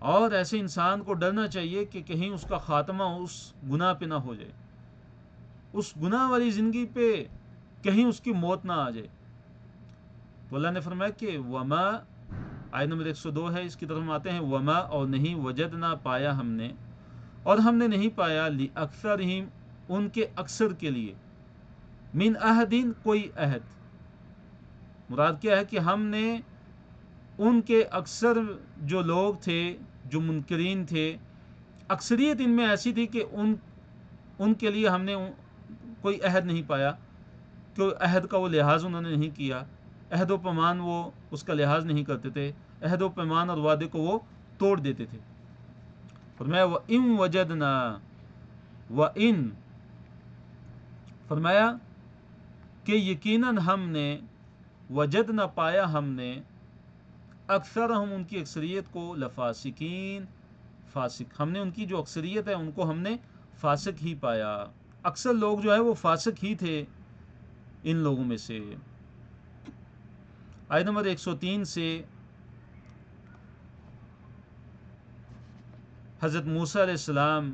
اور ایسے انسان کو ڈرنا چاہیے کہ کہیں اس کا خاتمہ اس گناہ پہ نہ ہو جائے، اس گناہ والی زندگی پہ کہیں اس کی موت نہ آ جائے۔ تو اللہ نے فرمایا کہ وما، آیت نمبر 102 ہے، اس کی طرف ہم آتے ہیں، وما اور نہیں، وجدنا پایا ہم نے، اور ہم نے نہیں پایا لِأَكْثَرِهِمْ ان کے اکثر کے لیے من عہدین کوئی عہد. مراد کیا ہے کہ ہم نے ان کے اکثر جو لوگ تھے جو منکرین تھے اکثریت ان میں ایسی تھی کہ ان کے لیے ہم نے کوئی عہد نہیں پایا کہ عہد کا وہ لحاظ انہوں نے نہیں کیا. عہد و پیمان وہ اس کا لحاظ نہیں کرتے تھے. عہد و پیمان اور وعدے کو وہ توڑ دیتے تھے. فرمایا وَإِن وَجَدْنَا وَإِن فرمایا کہ یقیناً ہم نے وجدنا پایا ہم نے اکثرہم ان کی اکثریت کو لفاسقین فاسق. ہم نے ان کی جو اکثریت ہے ان کو ہم نے فاسق ہی پایا. اکثر لوگ جو ہے وہ فاسق ہی تھے ان لوگوں میں سے. آیت نمبر 103 سے حضرت موسیٰ علیہ السلام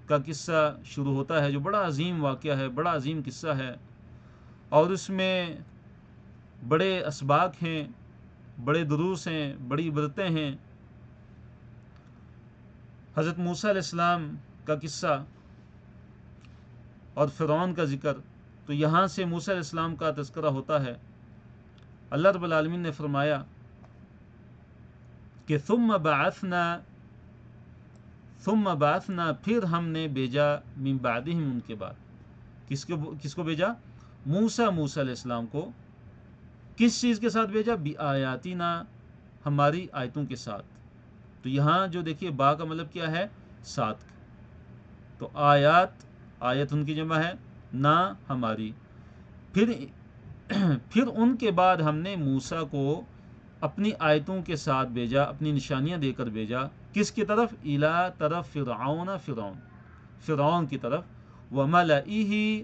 کا قصہ شروع ہوتا ہے جو بڑا عظیم واقعہ ہے, بڑا عظیم قصہ ہے, اور اس میں بڑے اسباق ہیں, بڑے دروس ہیں, بڑی عبرتیں ہیں. حضرت موسیٰ علیہ السلام کا قصہ اور فرعون کا ذکر. تو یہاں سے موسیٰ علیہ السلام کا تذکرہ ہوتا ہے. اللہ رب العالمین نے فرمایا کہ ثم بعثنا پھر ہم نے بھیجا من بعدہم ان کے بعد. کس کو بھیجا؟ موسیٰ علیہ السلام کو. کس چیز کے ساتھ بھیجا؟ بآیاتنا ہماری آیتوں کے ساتھ. تو یہاں جو دیکھیے با کا مطلب کیا ہے؟ ساتھ. تو آیت ان کی جمع ہے, نا ہماری. پھر ان کے بعد ہم نے موسیٰ کو اپنی آیتوں کے ساتھ بھیجا, اپنی نشانیاں دے کر بھیجا. کس کی طرف؟ الی طرف فرعون کی طرف, وملئہ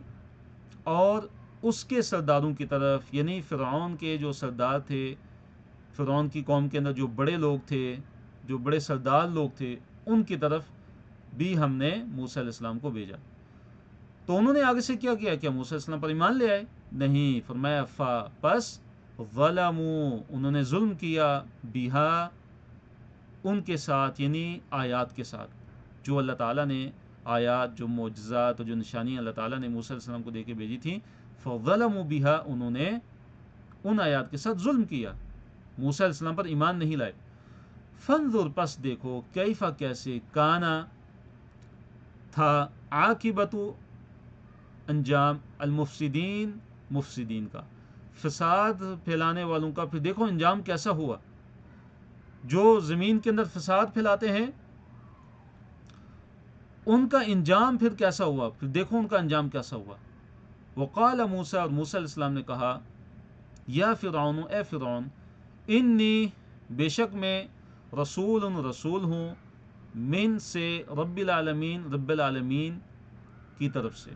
اور اس کے سرداروں کی طرف, یعنی فرعون کے جو سردار تھے, فرعون کی قوم کے اندر جو بڑے لوگ تھے, جو بڑے سردار لوگ تھے, ان کی طرف بھی ہم نے موسیٰ علیہ السلام کو بھیجا. تو انہوں نے آگے سے کیا کیا؟ موسیٰ علیہ السلام پر ایمان لے آئے؟ نہیں. فرمایا پس ظلموا انہوں نے ظلم کیا, بہا ان کے ساتھ, یعنی آیات کے ساتھ, جو اللہ تعالیٰ نے آیات, جو معجزات اور جو نشانیاں اللہ تعالیٰ نے موسیٰ علیہ السلام کو دے کے بھیجی تھیں, فظلموا بہا انہوں نے ان آیات کے ساتھ ظلم کیا, موسیٰ علیہ السلام پر ایمان نہیں لائے. فانظر پس دیکھو, کیفا کیسے, کانا تھا, عاقبت انجام, المفسدین مفسدین کا, فساد پھیلانے والوں کا. پھر دیکھو انجام کیسا ہوا. جو زمین کے اندر فساد پھیلاتے ہیں ان کا انجام پھر کیسا ہوا. پھر دیکھو ان کا انجام کیسا ہوا. وقال موسیٰ, اور موسیٰ علیہ السلام نے کہا, یا فرعون, اے فرعون, انی بے شک میں رسول ہوں, من سے رب العالمین کی طرف سے.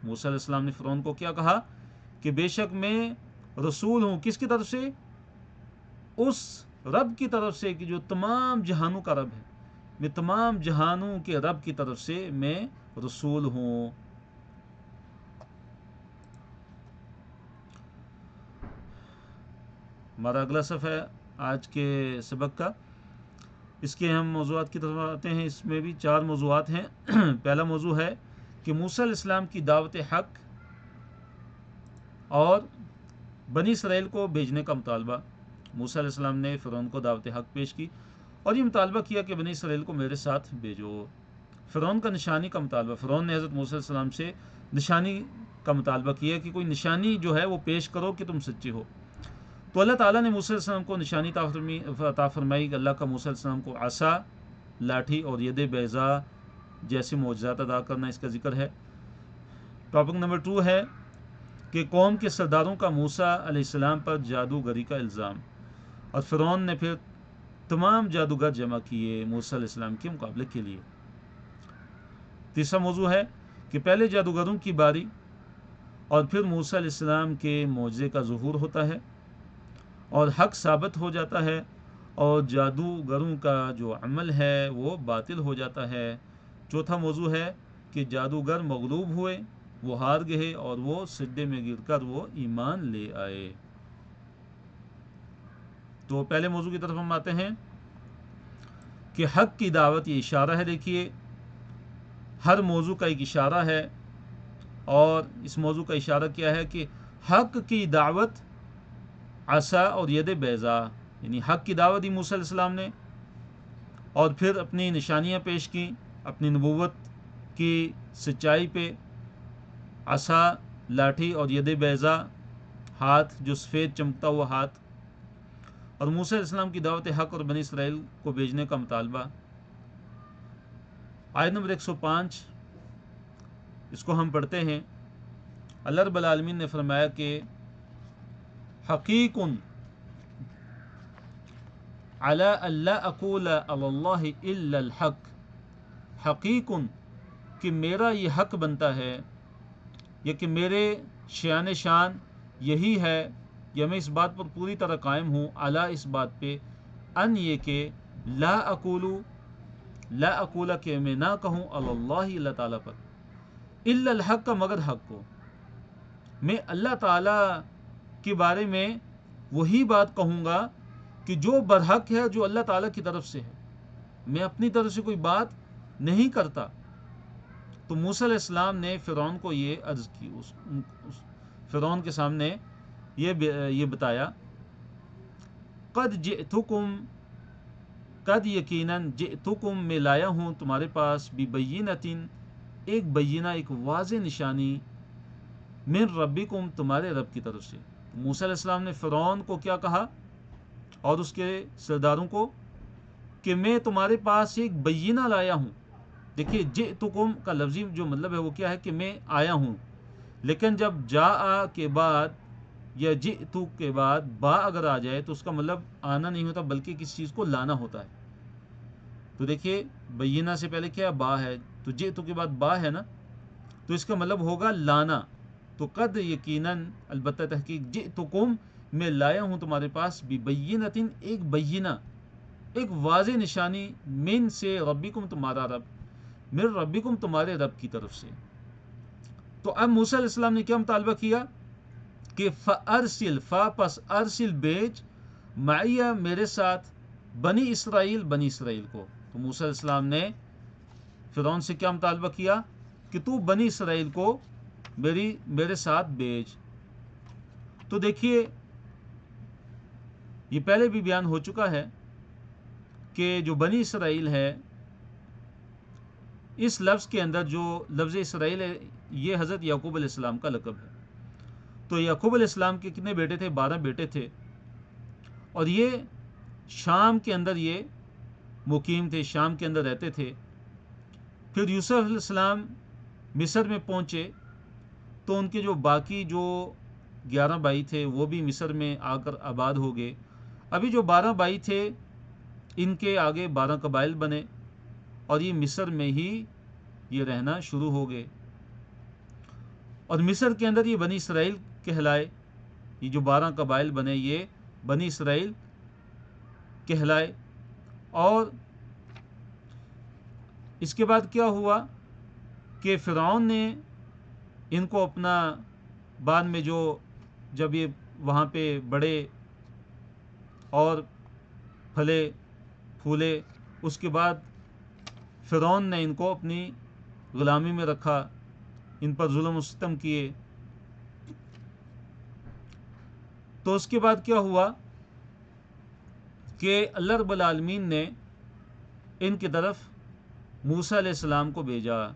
موسیٰ علیہ السلام نے فرعون کو کیا کہا کہ بے شک میں رسول ہوں. کس کی طرف سے؟ اس رب کی طرف سے کہ جو تمام جہانوں کا رب ہے. میں تمام جہانوں کے رب کی طرف سے میں رسول ہوں. ہمارا اگلا صفحہ ہے آج کے سبق کا. اس کے ہم موضوعات کی طرف آتے ہیں. اس میں بھی 4 موضوعات ہیں. پہلا موضوع ہے کہ موسیٰ علیہ السلام کی دعوت حق اور بنی اسرائیل کو بھیجنے کا مطالبہ. موسیٰ علیہ السلام نے فرعون کو دعوت حق پیش کی اور یہ مطالبہ کیا کہ بنی اسرائیل کو میرے ساتھ بھیجو. فرعون کا نشانی کا مطالبہ. فرعون نے حضرت موسیٰ علیہ السلام سے نشانی کا مطالبہ کیا کہ کوئی نشانی جو ہے وہ پیش کرو کہ تم سچے ہو. تو اللہ تعالیٰ نے موسیٰ علیہ السلام کو نشانی عطا فرمائی. اللہ کا موسیٰ علیہ السلام کو عصا, لاٹھی اور ید بیضاء جیسے معجزات ادا کرنا, اس کا ذکر ہے. ٹاپک نمبر 2 ہے کہ قوم کے سرداروں کا موسیٰ علیہ السلام پر جادوگری کا الزام, اور فرعون نے پھر تمام جادوگر جمع کیے موسیٰ علیہ السلام کے مقابلے کے لیے. تیسرا موضوع ہے کہ پہلے جادوگروں کی باری اور پھر موسیٰ علیہ السلام کے معجزے کا ظہور ہوتا ہے اور حق ثابت ہو جاتا ہے, اور جادوگروں کا جو عمل ہے وہ باطل ہو جاتا ہے. چوتھا موضوع ہے کہ جادوگر مغلوب ہوئے, وہ ہار گئے اور وہ سجدے میں گر کر وہ ایمان لے آئے. تو پہلے موضوع کی طرف ہم آتے ہیں کہ حق کی دعوت، یہ اشارہ ہے، دیکھیے ہر موضوع کا ایک اشارہ ہے، اور اس موضوع کا اشارہ کیا ہے کہ حق کی دعوت عصا اور ید بیضا، یعنی حق کی دعوت دی موسیٰ علیہ السلام نے، اور پھر اپنی نشانیاں پیش کی اپنی نبوت کی سچائی پہ، عصا لاٹھی اور ید بیضا ہاتھ جو سفید چمکتا ہوا ہاتھ، اور موسیٰ علیہ السلام کی دعوت حق اور بنی اسرائیل کو بھیجنے کا مطالبہ۔ آیت نمبر 105 اس کو ہم پڑھتے ہیں۔ اللہ رب العالمین نے فرمایا کہ حقیق علی اللہ اقول علی اللہ الا الحق، حقیق کہ میرا یہ حق بنتا ہے، یا کہ میرے شان یہی ہے، یا میں اس بات پر پوری طرح قائم ہوں، علی اس بات پہ، ان یہ کہ لا اقول کہ میں نہ کہوں علی اللہ اللہ تعالیٰ پر، الا الحق کا مگر حق کو، میں اللہ تعالیٰ کے بارے میں وہی بات کہوں گا کہ جو برحق ہے، جو اللہ تعالیٰ کی طرف سے ہے، میں اپنی طرف سے کوئی بات نہیں کرتا۔ تو موسیٰ علیہ السلام نے فرعون کو یہ عرض کی، فرعون کے سامنے یہ بتایا، قد یقیناً جئتکم میں لایا ہوں تمہارے پاس ببینۃ ایک بینہ، ایک واضح نشانی، من ربکم تمہارے رب کی طرف سے۔ موسیٰ علیہ السلام نے فرعون کو کیا کہا اور اس کے سرداروں کو کہ میں تمہارے پاس ایک بینہ لایا ہوں۔ دیکھیے جئتکم کا لفظی جو مطلب ہے وہ کیا ہے کہ میں آیا ہوں، لیکن جب جاء کے بعد یا جئتو کے بعد با اگر آ جائے تو اس کا مطلب آنا نہیں ہوتا بلکہ کسی چیز کو لانا ہوتا ہے۔ تو دیکھیے بینہ سے پہلے کیا با ہے، تو جئتو کے بعد با ہے نا، تو اس کا مطلب ہوگا لانا۔ تو قد یقیناً البتہ تحقیق جئتکم میں لایا ہوں تمہارے پاس ببینۃ ایک بینہ، ایک واضح نشانی، من سے ربکم تمہارا رب، من ربکم تمہارے رب کی طرف سے۔ تو اب موسیٰ علیہ السلام نے کیا مطالبہ کیا کہ فارسل، پس ارسل بھیج، معیہ میرے ساتھ، بنی اسرائیل کو۔ تو موسیٰ علیہ السلام نے فرعون سے کیا مطالبہ کیا کہ تو بنی اسرائیل کو میرے ساتھ بھیج۔ تو دیکھیے یہ پہلے بھی بیان ہو چکا ہے کہ جو بنی اسرائیل ہے، اس لفظ کے اندر جو لفظ اسرائیل ہے یہ حضرت یعقوب علیہ السلام کا لقب ہے۔ تو یعقوب علیہ السلام کے کتنے بیٹے تھے؟ 12 بیٹے تھے، اور یہ شام کے اندر یہ مقیم تھے، شام کے اندر رہتے تھے۔ پھر یوسف علیہ السلام مصر میں پہنچے تو ان کے جو باقی جو 11 بھائی تھے وہ بھی مصر میں آ کر آباد ہو گئے۔ ابھی جو 12 بھائی تھے ان کے آگے 12 قبائل بنے، اور یہ مصر میں ہی یہ رہنا شروع ہو گئے، اور مصر کے اندر یہ بنی اسرائیل کہلائے۔ یہ جو 12 قبائل بنے یہ بنی اسرائیل کہلائے۔ اور اس کے بعد کیا ہوا کہ فرعون نے ان کو اپنا، بعد میں جب یہ وہاں پہ بڑے اور پھلے پھولے، اس کے بعد فرعون نے ان کو اپنی غلامی میں رکھا، ان پر ظلم و ستم کیے۔ تو اس کے بعد کیا ہوا کہ اللہ رب العالمین نے ان کی طرف موسیٰ علیہ السلام کو بھیجا،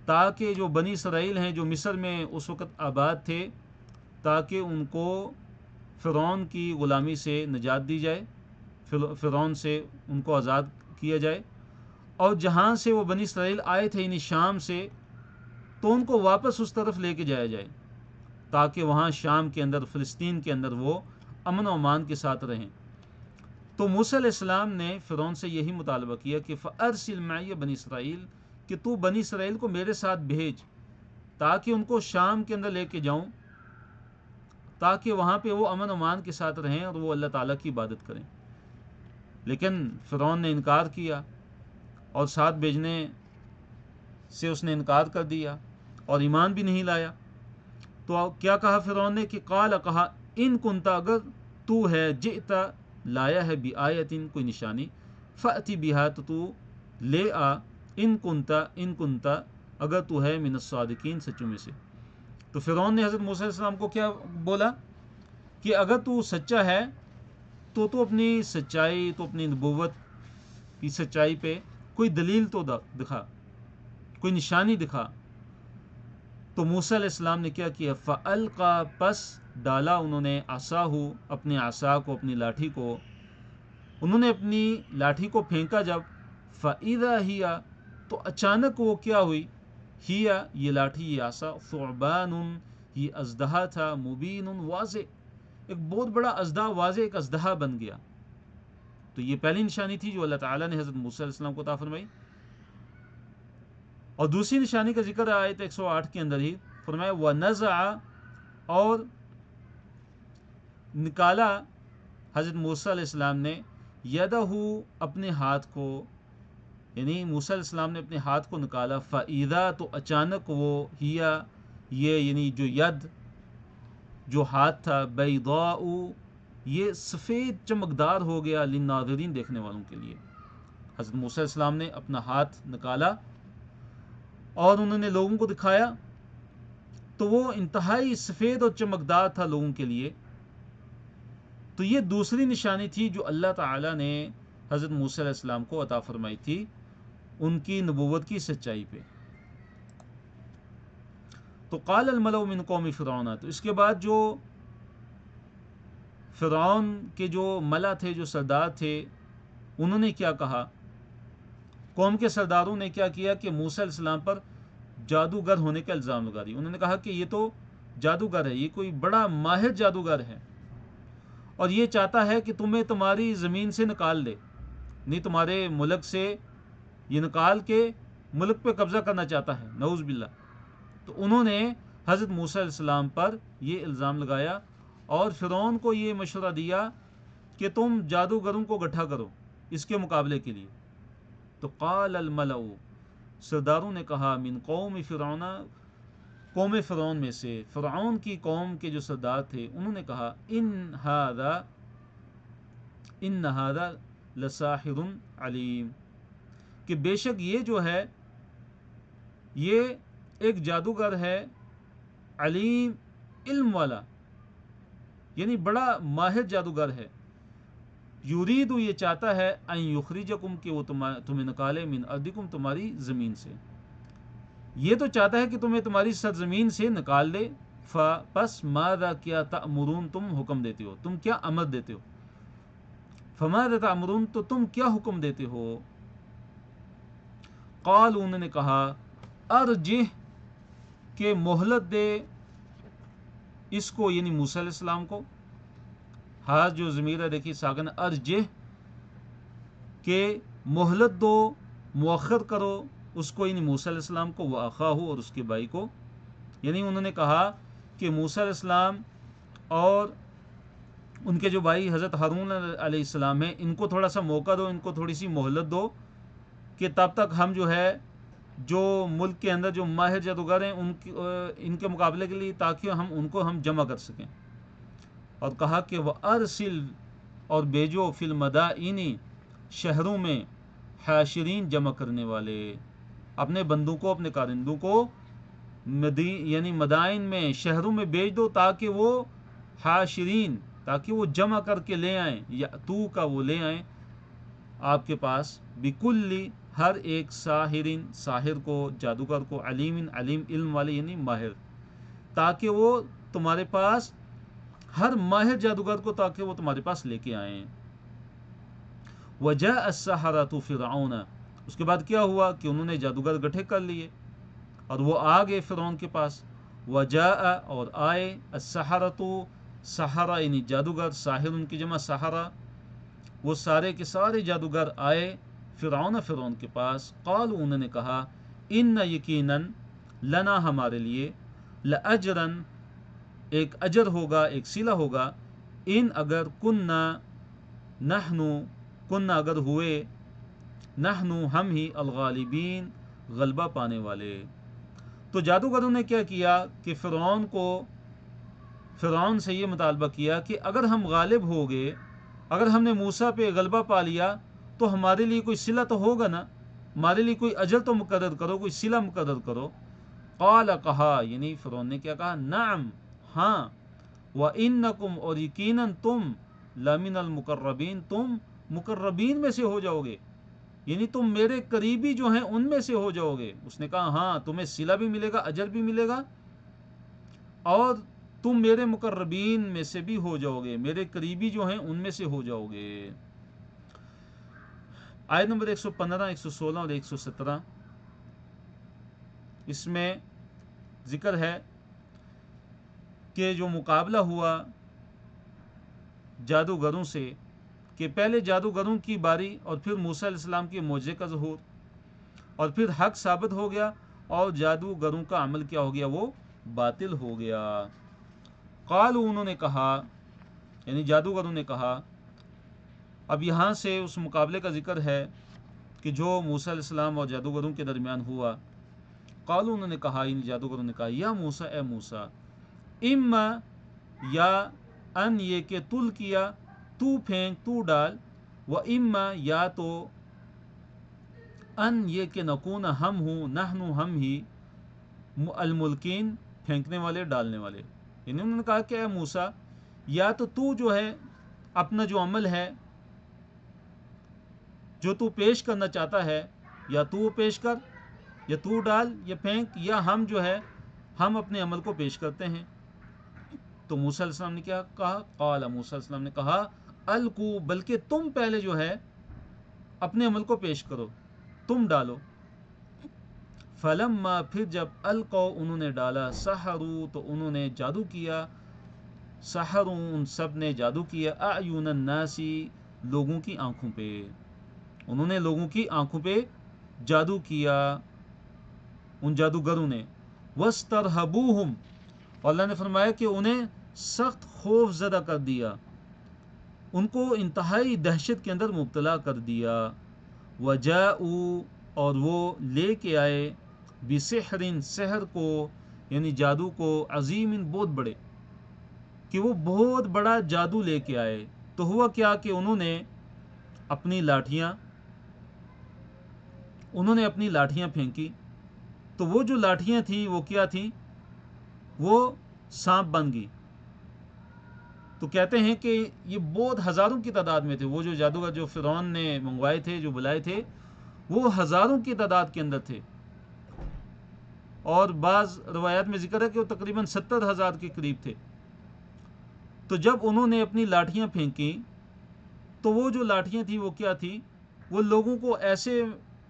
تاکہ جو بنی اسرائیل ہیں جو مصر میں اس وقت آباد تھے، تاکہ ان کو فرعون کی غلامی سے نجات دی جائے، فرعون سے ان کو آزاد کیا جائے، اور جہاں سے وہ بنی اسرائیل آئے تھے یعنی شام سے، تو ان کو واپس اس طرف لے کے جایا جائے، تاکہ وہاں شام کے اندر، فلسطین کے اندر وہ امن و امان کے ساتھ رہیں۔ تو موسیٰ علیہ السلام نے فرعون سے یہی مطالبہ کیا کہ فَأَرْسِلْ مَعِيَ بنی اسرائیل، کہ تو بنی اسرائیل کو میرے ساتھ بھیج، تاکہ ان کو شام کے اندر لے کے جاؤں، تاکہ وہاں پہ وہ امن و امان کے ساتھ رہیں اور وہ اللہ تعالیٰ کی عبادت کریں۔ لیکن فرعون نے انکار کیا اور ساتھ بھیجنے سے اس نے انکار کر دیا اور ایمان بھی نہیں لایا۔ تو کیا کہا فرعون نے کہ قال، کہا، ان کنتا، اگر تو ہے، جئتا لایا ہے، بآیتن کوئی نشانی، فأتی بہا تو لے آ ان کنتا اگر تو ہے من الصادقین سچوں میں سے. تو فرعون نے حضرت موسیٰ علیہ السلام کو کیا بولا کہ اگر تو سچا ہے تو اپنی سچائی، تو اپنی نبوت کی سچائی پہ کوئی دلیل تو دکھا، کوئی نشانی دکھا. تو موسیٰ علیہ السلام نے کیا کیا؟ فَأَلْقَى پس ڈالا انہوں نے عصاہ اپنے عصا کو، اپنی لاٹھی کو. انہوں نے اپنی لاٹھی کو پھینکا جب فَإِذَا هِيَ تو اچانک وہ کیا ہوئی؟ ہیا یہ لاٹھی، یہ عصا، ثعبان یہ اژدہا تھا، مبین واضح ایک بہت بڑا اژدہا، واضح ایک اژدہا بن گیا. تو یہ پہلی نشانی تھی جو اللہ تعالیٰ نے حضرت موسیٰ علیہ السلام کو عطا فرمائی. اور دوسری نشانی کا ذکر آیت 108 کے اندر ہی فرمایا وَنَزَعَ اور نکالا حضرت موسیٰ علیہ السلام نے یدہ اپنے ہاتھ کو، یعنی موسیٰ علیہ السلام نے اپنے ہاتھ کو نکالا. فَإِذَا تو اچانک وہ ہیا یہ یعنی جو ید، جو ہاتھ تھا، بیضاء یہ سفید چمکدار ہو گیا، للناظرین دیکھنے والوں کے لیے. حضرت موسیٰ علیہ السلام نے اپنا ہاتھ نکالا اور انہوں نے لوگوں کو دکھایا تو وہ انتہائی سفید اور چمکدار تھا لوگوں کے لیے. تو یہ دوسری نشانی تھی جو اللہ تعالیٰ نے حضرت موسیٰ علیہ السلام کو عطا فرمائی تھی ان کی نبوت کی سچائی پہ. تو قال الملأ من قوم فرعون، تو اس کے بعد جو فرعون کے جو ملا تھے، جو سردار تھے، انہوں نے کیا کہا؟ قوم کے سرداروں نے کیا کیا کہ موسیٰ علیہ السلام پر جادوگر ہونے کا الزام لگا دیا. انہوں نے کہا کہ یہ تو جادوگر ہے، یہ کوئی بڑا ماہر جادوگر ہے اور یہ چاہتا ہے کہ تمہیں تمہاری زمین سے نکال دے، نہیں تمہارے ملک سے یہ نکال کے ملک پہ قبضہ کرنا چاہتا ہے، نعوذ باللہ. تو انہوں نے حضرت موسیٰ علیہ السلام پر یہ الزام لگایا اور فرعون کو یہ مشورہ دیا کہ تم جادوگروں کو گٹھا کرو اس کے مقابلے کے لیے. تو قال الملأ سرداروں نے کہا من قوم فرعون، قوم فرعون میں سے، فرعون کی قوم کے جو سردار تھے، انہوں نے کہا ان ھذا لساحر علیم، کہ بے شک یہ جو ہے یہ ایک جادوگر ہے، علیم علم والا، یعنی بڑا ماہر جادوگر ہے. یرید یہ چاہتا ہے ان یخرجکم کہ وہ تمہیں نکالے من ارضکم تمہاری زمین سے، یہ تو چاہتا ہے کہ تمہیں تمہاری سرزمین سے نکال دے. پس ماذا کیا تأمرون تم حکم دیتے ہو، تم کیا امر دیتے ہو. فماذا تأمرون تو تم کیا حکم دیتے ہو. قالوا انہوں نے کہا ارجہ کہ مہلت دے اس کو، یعنی موسیٰ علیہ السلام کو. ہاتھ جو ضمیر ہے دیکھیے ساکن، ارجہ کہ مہلت دو، مؤخر کرو اس کو، یعنی موسیٰ علیہ السلام کو، واخاہ اور اس کے بھائی کو. یعنی انہوں نے کہا کہ موسیٰ علیہ السلام اور ان کے جو بھائی حضرت ہارون علیہ السلام ہیں ان کو تھوڑا سا موقع دو، ان کو تھوڑی سی مہلت دو کہ تب تک ہم جو ہے جو ملک کے اندر جو ماہر جادوگر ہیں ان کے مقابلے کے لیے، تاکہ ہم ان کو جمع کر سکیں. اور کہا کہ وَأَرْسِلْ اور بھیجو فی الْمَدَائِنِ شہروں میں، حاشرین جمع کرنے والے، اپنے بندوں کو، اپنے کارندوں کو یعنی مدائن میں، شہروں میں بھیج دو تاکہ وہ حاشرین، تاکہ وہ جمع کر کے لے آئیں، یا تو کا وہ لے آئیں آپ کے پاس، بکل ہر ایک ساحرین ساحر کو، جادوگر کو، علیم علیم علم والے یعنی ماہر، تاکہ وہ تمہارے پاس ہر ماہر جادوگر کو، تاکہ وہ تمہارے پاس لے کے آئیں. وجاء السحرۃ فرعون، اس کے بعد کیا ہوا کہ انہوں نے جادوگر گٹھے کر لیے اور وہ آ گئے فرعون کے پاس. وجاء اور آئے، السحرۃ سحرہ یعنی جادوگر، ساحر ان کی جمع سحرہ، وہ سارے کے سارے جادوگر آئے فرعون کے پاس. قالوا انہوں نے کہا ان یقیناً لنا ہمارے لیے، لاجرن ایک اجر ہوگا، ایک صلہ ہوگا، ان اگر کننا اگر ہوئے، نحنو ہم ہی، الغالبین غلبہ پانے والے. تو جادوگروں نے کیا کیا کہ فرعون سے یہ مطالبہ کیا کہ اگر ہم غالب ہو گئے، اگر ہم نے موسیٰ پہ غلبہ پا لیا تو ہمارے لیے کوئی صلہ تو ہوگا نا، ہمارے لیے کوئی اجر تو مقرر کرو، کوئی صلہ مقرر کرو۔ قال کہا، یعنی فرعون نے کیا کہا، نعم ہاں، وَإِنَّكُمْ اور یقیناً تم لَمِنَ الْمُقَرَّبِينَ تم مقربین میں سے ہو جاؤ گے، یعنی تم میرے قریبی جو ہیں ان میں سے ہو جاؤ گے۔ اس نے کہا ہاں تمہیں صلہ بھی ملے گا، اجر بھی ملے گا، اور تم میرے مقربین میں سے بھی ہو جاؤ گے، میرے قریبی جو ہیں ان میں سے ہو جاؤ گے۔ آیت نمبر 115، 116 اور 117 اس میں ذکر ہے کہ جو مقابلہ ہوا جادوگروں سے، کہ پہلے جادوگروں کی باری اور پھر موسیٰ علیہ السلام کے معجزے کا ظہور، اور پھر حق ثابت ہو گیا اور جادوگروں کا عمل کیا ہو گیا، وہ باطل ہو گیا۔ قالوا انہوں نے کہا، یعنی جادوگروں نے کہا، اب یہاں سے اس مقابلے کا ذکر ہے کہ جو موسیٰ علیہ السلام اور جادوگروں کے درمیان ہوا۔ قالوا انہوں نے کہا، یعنی جادوگروں نے کہا، یا موسیٰ اے موسیٰ، اما یا ان یہ کہ تل کیا تو پھینک تو ڈال، و اما یا تو ان یہ کہ نکون ہم ہوں نحن ہم ہی الملکین پھینکنے والے ڈالنے والے، یعنی انہوں نے کہا کہ اے موسیٰ یا تو جو ہے اپنا جو عمل ہے جو تو پیش کرنا چاہتا ہے، یا تو پیش کر، یا تو ڈال یا پھینک، یا ہم جو ہے ہم اپنے عمل کو پیش کرتے ہیں۔ تو موسیٰ علیہ السلام نے کیا کہا، قال موسیٰ علیہ السلام نے کہا القو، بلکہ تم پہلے جو ہے اپنے عمل کو پیش کرو، تم ڈالو۔ فلما پھر جب القوا انہوں نے ڈالا، سحروا تو انہوں نے جادو کیا، سحروا ان سب نے جادو کیا، اعین الناس لوگوں کی آنکھوں پہ، انہوں نے لوگوں کی آنکھوں پہ جادو کیا ان جادوگروں نے۔ واسترہبوہم اور اللہ نے فرمایا کہ انہیں سخت خوف زدہ کر دیا، ان کو انتہائی دہشت کے اندر مبتلا کر دیا۔ وجاءوا اور وہ لے کے آئے، بسحر سحر کو، یعنی جادو کو، عظیم بہت بڑے، کہ وہ بہت بڑا جادو لے کے آئے۔ تو ہوا کیا کہ انہوں نے اپنی لاٹھیاں پھینکی، تو وہ جو لاٹھیاں تھیں وہ کیا تھیں، وہ سانپ بن گئی۔ تو کہتے ہیں کہ یہ بہت ہزاروں کی تعداد میں تھے، وہ جو جادوگر جو فرعون نے منگوائے تھے، جو بلائے تھے، وہ ہزاروں کی تعداد کے اندر تھے، اور بعض روایات میں ذکر ہے کہ وہ تقریباً 70,000 کے قریب تھے۔ تو جب انہوں نے اپنی لاٹھیاں پھینکی تو وہ جو لاٹھیاں تھیں وہ کیا تھی، وہ لوگوں کو ایسے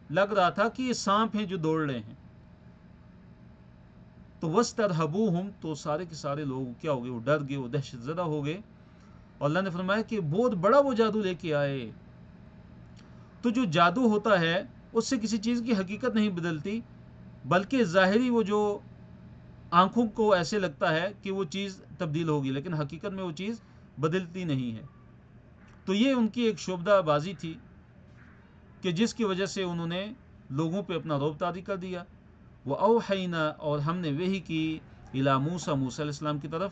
لگ رہا تھا کہ یہ سانپ ہیں جو دوڑ رہے ہیں۔ تو وَاسْتَرْهَبُوهُمْ تو سارے کے سارے لوگ کیا ہو گئے، وہ ڈر گئے، وہ دہشت زدہ ہو گئے، اور اللہ نے فرمایا کہ بہت بڑا وہ جادو لے کے آئے۔ تو جو جادو ہوتا ہے اس سے کسی چیز کی حقیقت نہیں بدلتی، بلکہ ظاہری وہ جو آنکھوں کو ایسے لگتا ہے کہ وہ چیز تبدیل ہوگی، لیکن حقیقت میں وہ چیز بدلتی نہیں ہے۔ تو یہ ان کی ایک شعبدہ بازی تھی کہ جس کی وجہ سے انہوں نے لوگوں پہ اپنا رعب طاری کر دیا۔ وَأَوْحَيْنَا اور ہم نے وحی کی، اِلَى موسیٰ موسیٰ علیہ السلام کی طرف،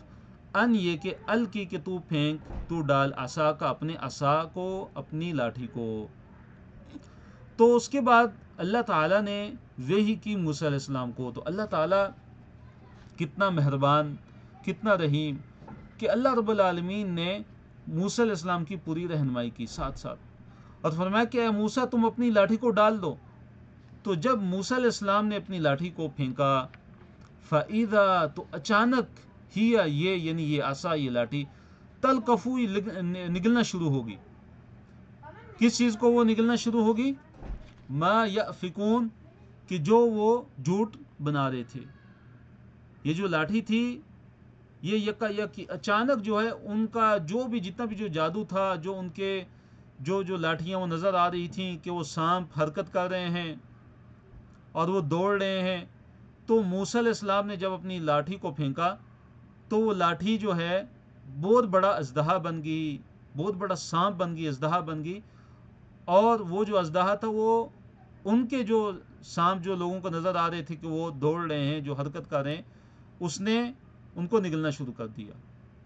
ان یہ کہ القی کہ تو پھینک، تو ڈال، عصا کا اپنے عصا کو، اپنی لاٹھی کو۔ تو اس کے بعد اللہ تعالیٰ نے وحی کی موسیٰ علیہ السلام کو۔ تو اللہ تعالیٰ کتنا مہربان، کتنا رحیم، کہ اللہ رب العالمین نے موسیٰ علیہ السلام کی پوری رہنمائی کی ساتھ ساتھ، اور فرمایا کہ اے موسیٰ تم اپنی لاٹھی کو ڈال دو۔ تو جب موسیٰ علیہ السلام نے اپنی لاٹھی کو پھینکا، فَإِذَا تو اچانک ہی یہ، یعنی یہ عصا، یہ لاٹھی، تلقف نگلنا شروع ہوگی۔ کس چیز کو وہ نگلنا شروع ہوگی؟ ما یأفکون، کہ جو وہ جھوٹ بنا رہے تھے۔ یہ جو لاٹھی تھی یہ یکا یک اچانک جو ہے ان کا جو بھی جتنا بھی جو جادو تھا، جو ان کے جو لاٹھیاں وہ نظر آ رہی تھیں کہ وہ سانپ حرکت کر رہے ہیں اور وہ دوڑ رہے ہیں، تو موسیٰ علیہ السلام نے جب اپنی لاٹھی کو پھینکا تو وہ لاٹھی جو ہے بہت بڑا اژدہا بن گئی، بہت بڑا سانپ بن گئی، اژدہا بن گئی، اور وہ جو اژدہا تھا وہ ان کے جو سانپ جو لوگوں کو نظر آ رہے تھے کہ وہ دوڑ رہے ہیں، جو حرکت کر رہے ہیں، اس نے ان کو نگلنا شروع کر دیا۔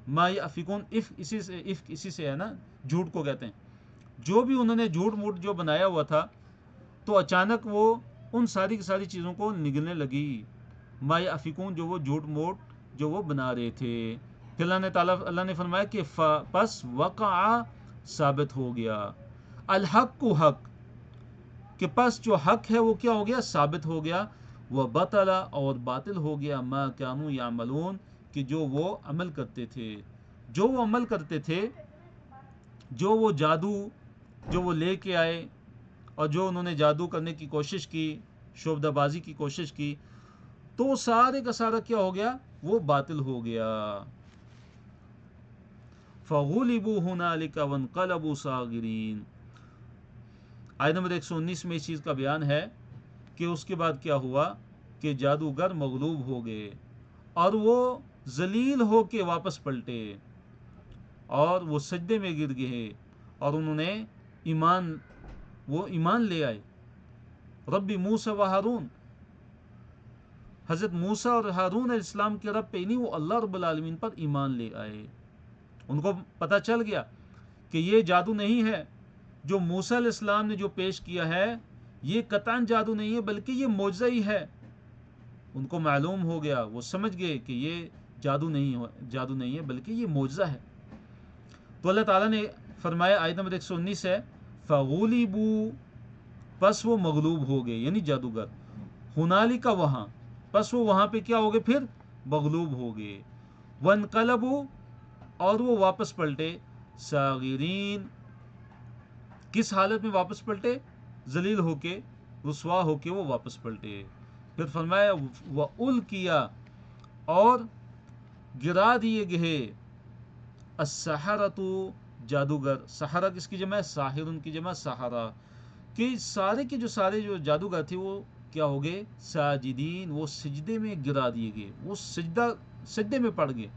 ما یأفکون، افک اسی سے ہے نا، جھوٹ کو کہتے ہیں۔ جو بھی انہوں نے جھوٹ موٹ جو بنایا ہوا تھا تو اچانک وہ ان ساری کی ساری چیزوں کو نگلنے لگی، ما یافکون جو وہ جھوٹ موٹ جو وہ بنا رہے تھے. پھر اللہ نے فرمایا کہ پس وقع ثابت ہو گیا، الحق کو حق، کہ پس جو حق ہے وہ کیا ہو گیا، ثابت ہو گیا، وہ بطلا اور باطل ہو گیا، ما کانوا یعملون کہ جو وہ عمل کرتے تھے، جو وہ عمل کرتے تھے، جو وہ جادو جو وہ لے کے آئے اور جو انہوں نے جادو کرنے کی کوشش کی، شعبدہ بازی کی کوشش کی، تو وہ سارے کا سارا کیا ہو گیا، وہ باطل ہو گیا. فغلبوا هنالك وانقلبوا صاغرین. آیت نمبر 119 میں اس چیز کا بیان ہے کہ اس کے بعد کیا ہوا کہ جادوگر مغلوب ہو گئے اور وہ ذلیل ہو کے واپس پلٹے اور وہ سجدے میں گر گئے اور انہوں نے ایمان لے آئے. رب موسیٰ و ہارون، حضرت موسیٰ اور ہارون علیہ السلام کے رب پہ نہیں، وہ اللہ رب العالمین پر ایمان لے آئے. ان کو پتہ چل گیا کہ یہ جادو نہیں ہے جو موسیٰ علیہ السلام نے جو پیش کیا ہے، یہ قطعاً جادو نہیں ہے بلکہ یہ معجزہ ہی ہے. ان کو معلوم ہو گیا، وہ سمجھ گئے کہ یہ جادو نہیں ہے بلکہ یہ معجزہ ہے. تو اللہ تعالیٰ نے فرمایا، آیت نمبر 119 ہے، فغلبوا پس وہ مغلوب ہو گئے یعنی جادوگر، ہنالک وہاں پس وہ وہاں پہ کیا ہو گئے، پھر مغلوب ہو گئے، وانقلبوا اور وہ واپس پلٹے، صاغرین کس حالت میں واپس پلٹے، ذلیل ہو کے، رسوا ہو کے وہ واپس پلٹے. پھر فرمایا وَأُلْقِيَ اور گرا دیے گئے، السحرۃ جادوگر، سحرہ کس کی جمع ہے، ساحر کی جمع سحرہ، کہ سارے کے جو سارے جو جادوگر تھے وہ کیا ہو گئے، ساجدین وہ سجدے میں گرا دیے گئے، وہ سجدے میں پڑ گئے.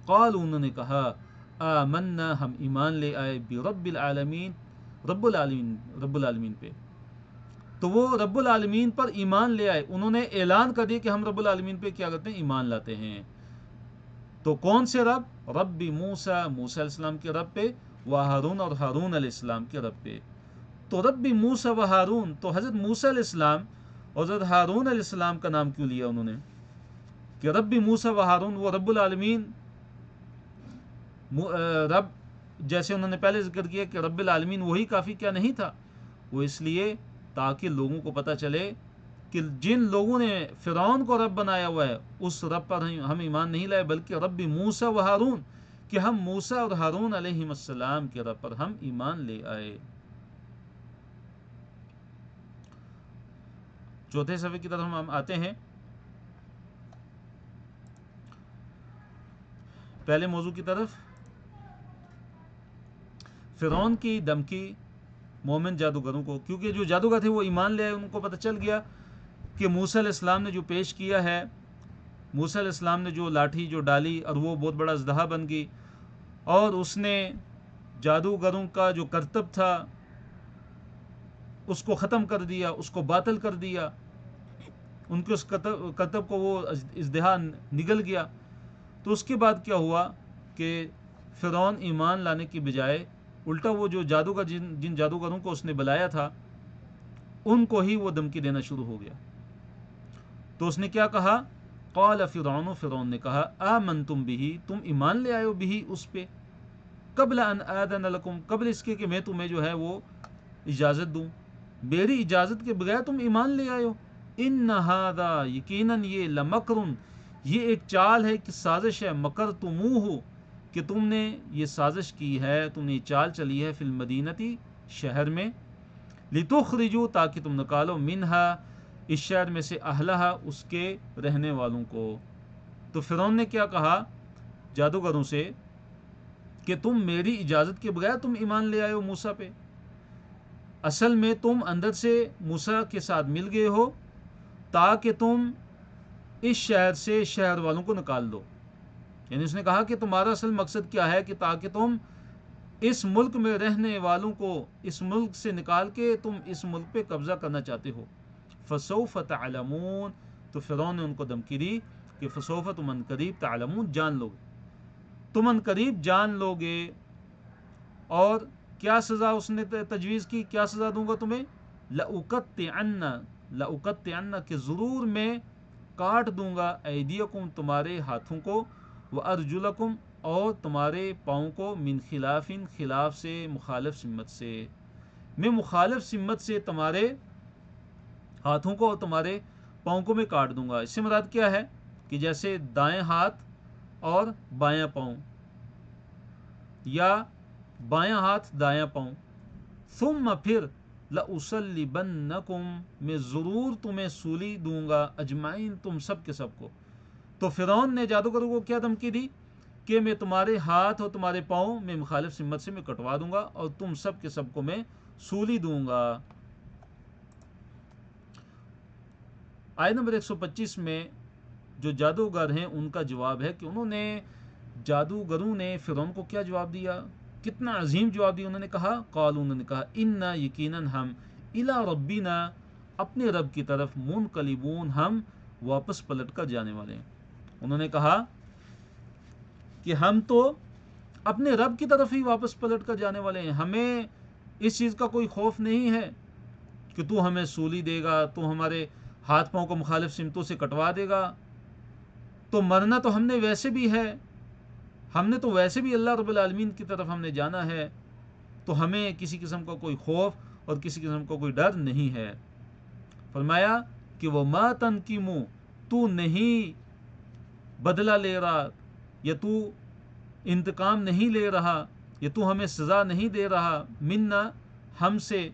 قالوا انہوں نے کہا، آمنا ہم ایمان لے آئے، برب العالمین رب العالمین پہ. تو وہ رب العالمین پر ایمان لے آئے، انہوں نے اعلان کر دیا کہ ہم رب العالمین پہ کیا کرتے ہیں، ایمان لاتے ہیں. تو کون سے رب، رب موسیٰ علیہ السلام کے رب پہ، و ہارون اور ہارون علیہ السلام کے رب پہ. تو رب موسیٰ و ہارون، تو حضرت موسیٰ علیہ السلام اور حضرت ہارون علیہ السلام کا نام کیوں لیا انہوں نے کہ رب موسیٰ و ہارون، وہ رب العالمین رب، جیسے انہوں نے پہلے ذکر کیا کہ رب العالمین وہی کافی کیا نہیں تھا، وہ اس لیے تاکہ لوگوں کو پتہ چلے کہ جن لوگوں نے فرعون کو رب بنایا ہوا ہے اس رب پر ہم ایمان نہیں لائے بلکہ رب موسیٰ و ہارون، کہ ہم موسیٰ اور ہارون علیہ السلام کے رب پر ہم ایمان لے آئے. چوتھے صفحے کی طرف ہم آتے ہیں. پہلے موضوع کی طرف، فرعون کی دھمکی مومن جادوگروں کو، کیونکہ جو جادوگر تھے وہ ایمان لے آئے، ان کو پتہ چل گیا کہ موسیٰ علیہ السلام نے جو پیش کیا ہے، موسیٰ علیہ السلام نے جو لاٹھی جو ڈالی اور وہ بہت بڑا اژدہا بن گئی اور اس نے جادوگروں کا جو کرتب تھا اس کو ختم کر دیا، اس کو باطل کر دیا، ان کے اس کرتب کو وہ اژدہا نگل گیا. تو اس کے بعد کیا ہوا کہ فرعون ایمان لانے کی بجائے الٹا وہ جو جادوگر جن جادوگروں کو اس نے بلایا تھا ان کو ہی وہ دھمکی دینا شروع ہو گیا. تو اس نے کیا کہا، قال فرعون نے کہا، آمنتم بہ تم ایمان لے آئے ہو بہ اس پہ، قبل ان آذن لکم قبل اس کے کہ میں تمہیں جو ہے وہ اجازت دوں، میری اجازت کے بغیر تم ایمان لے آئے ہو. ان ھذا یقیناً یہ لمکر یہ ایک چال ہے، ایک سازش ہے، مکر تموہ کہ تم نے یہ سازش کی ہے، تم نے یہ چال چلی ہے، فی المدینتی شہر میں، لتخرجوا تاکہ تم نکالو، منہا اس شہر میں سے، اہلہا اس کے رہنے والوں کو. تو فرعون نے کیا کہا جادوگروں سے کہ تم میری اجازت کے بغیر تم ایمان لے آئے ہو موسیٰ پہ، اصل میں تم اندر سے موسیٰ کے ساتھ مل گئے ہو تاکہ تم اس شہر سے شہر والوں کو نکال دو. یعنی اس نے کہا کہ تمہارا اصل مقصد کیا ہے کہ تاکہ تم اس ملک میں رہنے والوں کو اس ملک سے نکال کے تم اس ملک پہ قبضہ کرنا چاہتے ہو. فسوف تعلمون تو فرعون نے ان کو دھمکی دی کہ فسوف تم ان قریب تعلمون جان لو گے، تم ان قریب جان لو گے. اور کیا سزا اس نے تجویز کی، کیا سزا دوں گا تمہیں؟ لَأُقَطِّعَنَّ کہ ضرور میں کاٹ دوں گا ایدیکم تمہارے ہاتھوں کو، وَأَرْجُلَکم اور تمہارے پاؤں کو، من خلاف خلاف سے، مخالف سمت سے، میں مخالف سمت سے تمہارے ہاتھوں کو اور تمہارے پاؤں کو میں کاٹ دوں گا۔ اس سے مراد کیا ہے کہ جیسے دائیں ہاتھ اور بایاں پاؤں، یا بایاں ہاتھ دایاں پاؤں، ثم پھر لَأُصَلِّبَنَّكُمْ میں ضرور تمہیں سولی دوں گا، اجمعین تم سب کے سب کو۔ تو فرعون نے جادوگروں کو کیا دھمکی دی کہ میں تمہارے ہاتھ اور تمہارے پاؤں میں مخالف سمت سے میں کٹوا دوں گا اور تم سب کے سب کو میں سولی دوں گا۔ آیت نمبر 125 میں جو جادوگر ہیں ان کا جواب ہے کہ جادوگروں نے فرعون کو کیا جواب دیا، کتنا عظیم جواب دیا۔ انہوں نے کہا انا یقیناً ہم الی ربنا اپنے رب کی طرف منقلبون ہم واپس پلٹ کر جانے والے ہیں۔ انہوں نے کہا کہ ہم تو اپنے رب کی طرف ہی واپس پلٹ کر جانے والے ہیں، ہمیں اس چیز کا کوئی خوف نہیں ہے کہ تو ہمیں سولی دے گا، تو ہمارے ہاتھ پاؤں کو مخالف سمتوں سے کٹوا دے گا، تو مرنا تو ہم نے ویسے بھی ہے، ہم نے تو ویسے بھی اللہ رب العالمین کی طرف ہم نے جانا ہے، تو ہمیں کسی قسم کا کوئی خوف اور کسی قسم کا کوئی ڈر نہیں ہے۔ فرمایا کہ وہ ما تنقمو تو نہیں بدلہ لے رہا، یا تو انتقام نہیں لے رہا، یا تو ہمیں سزا نہیں دے رہا، منا ہم سے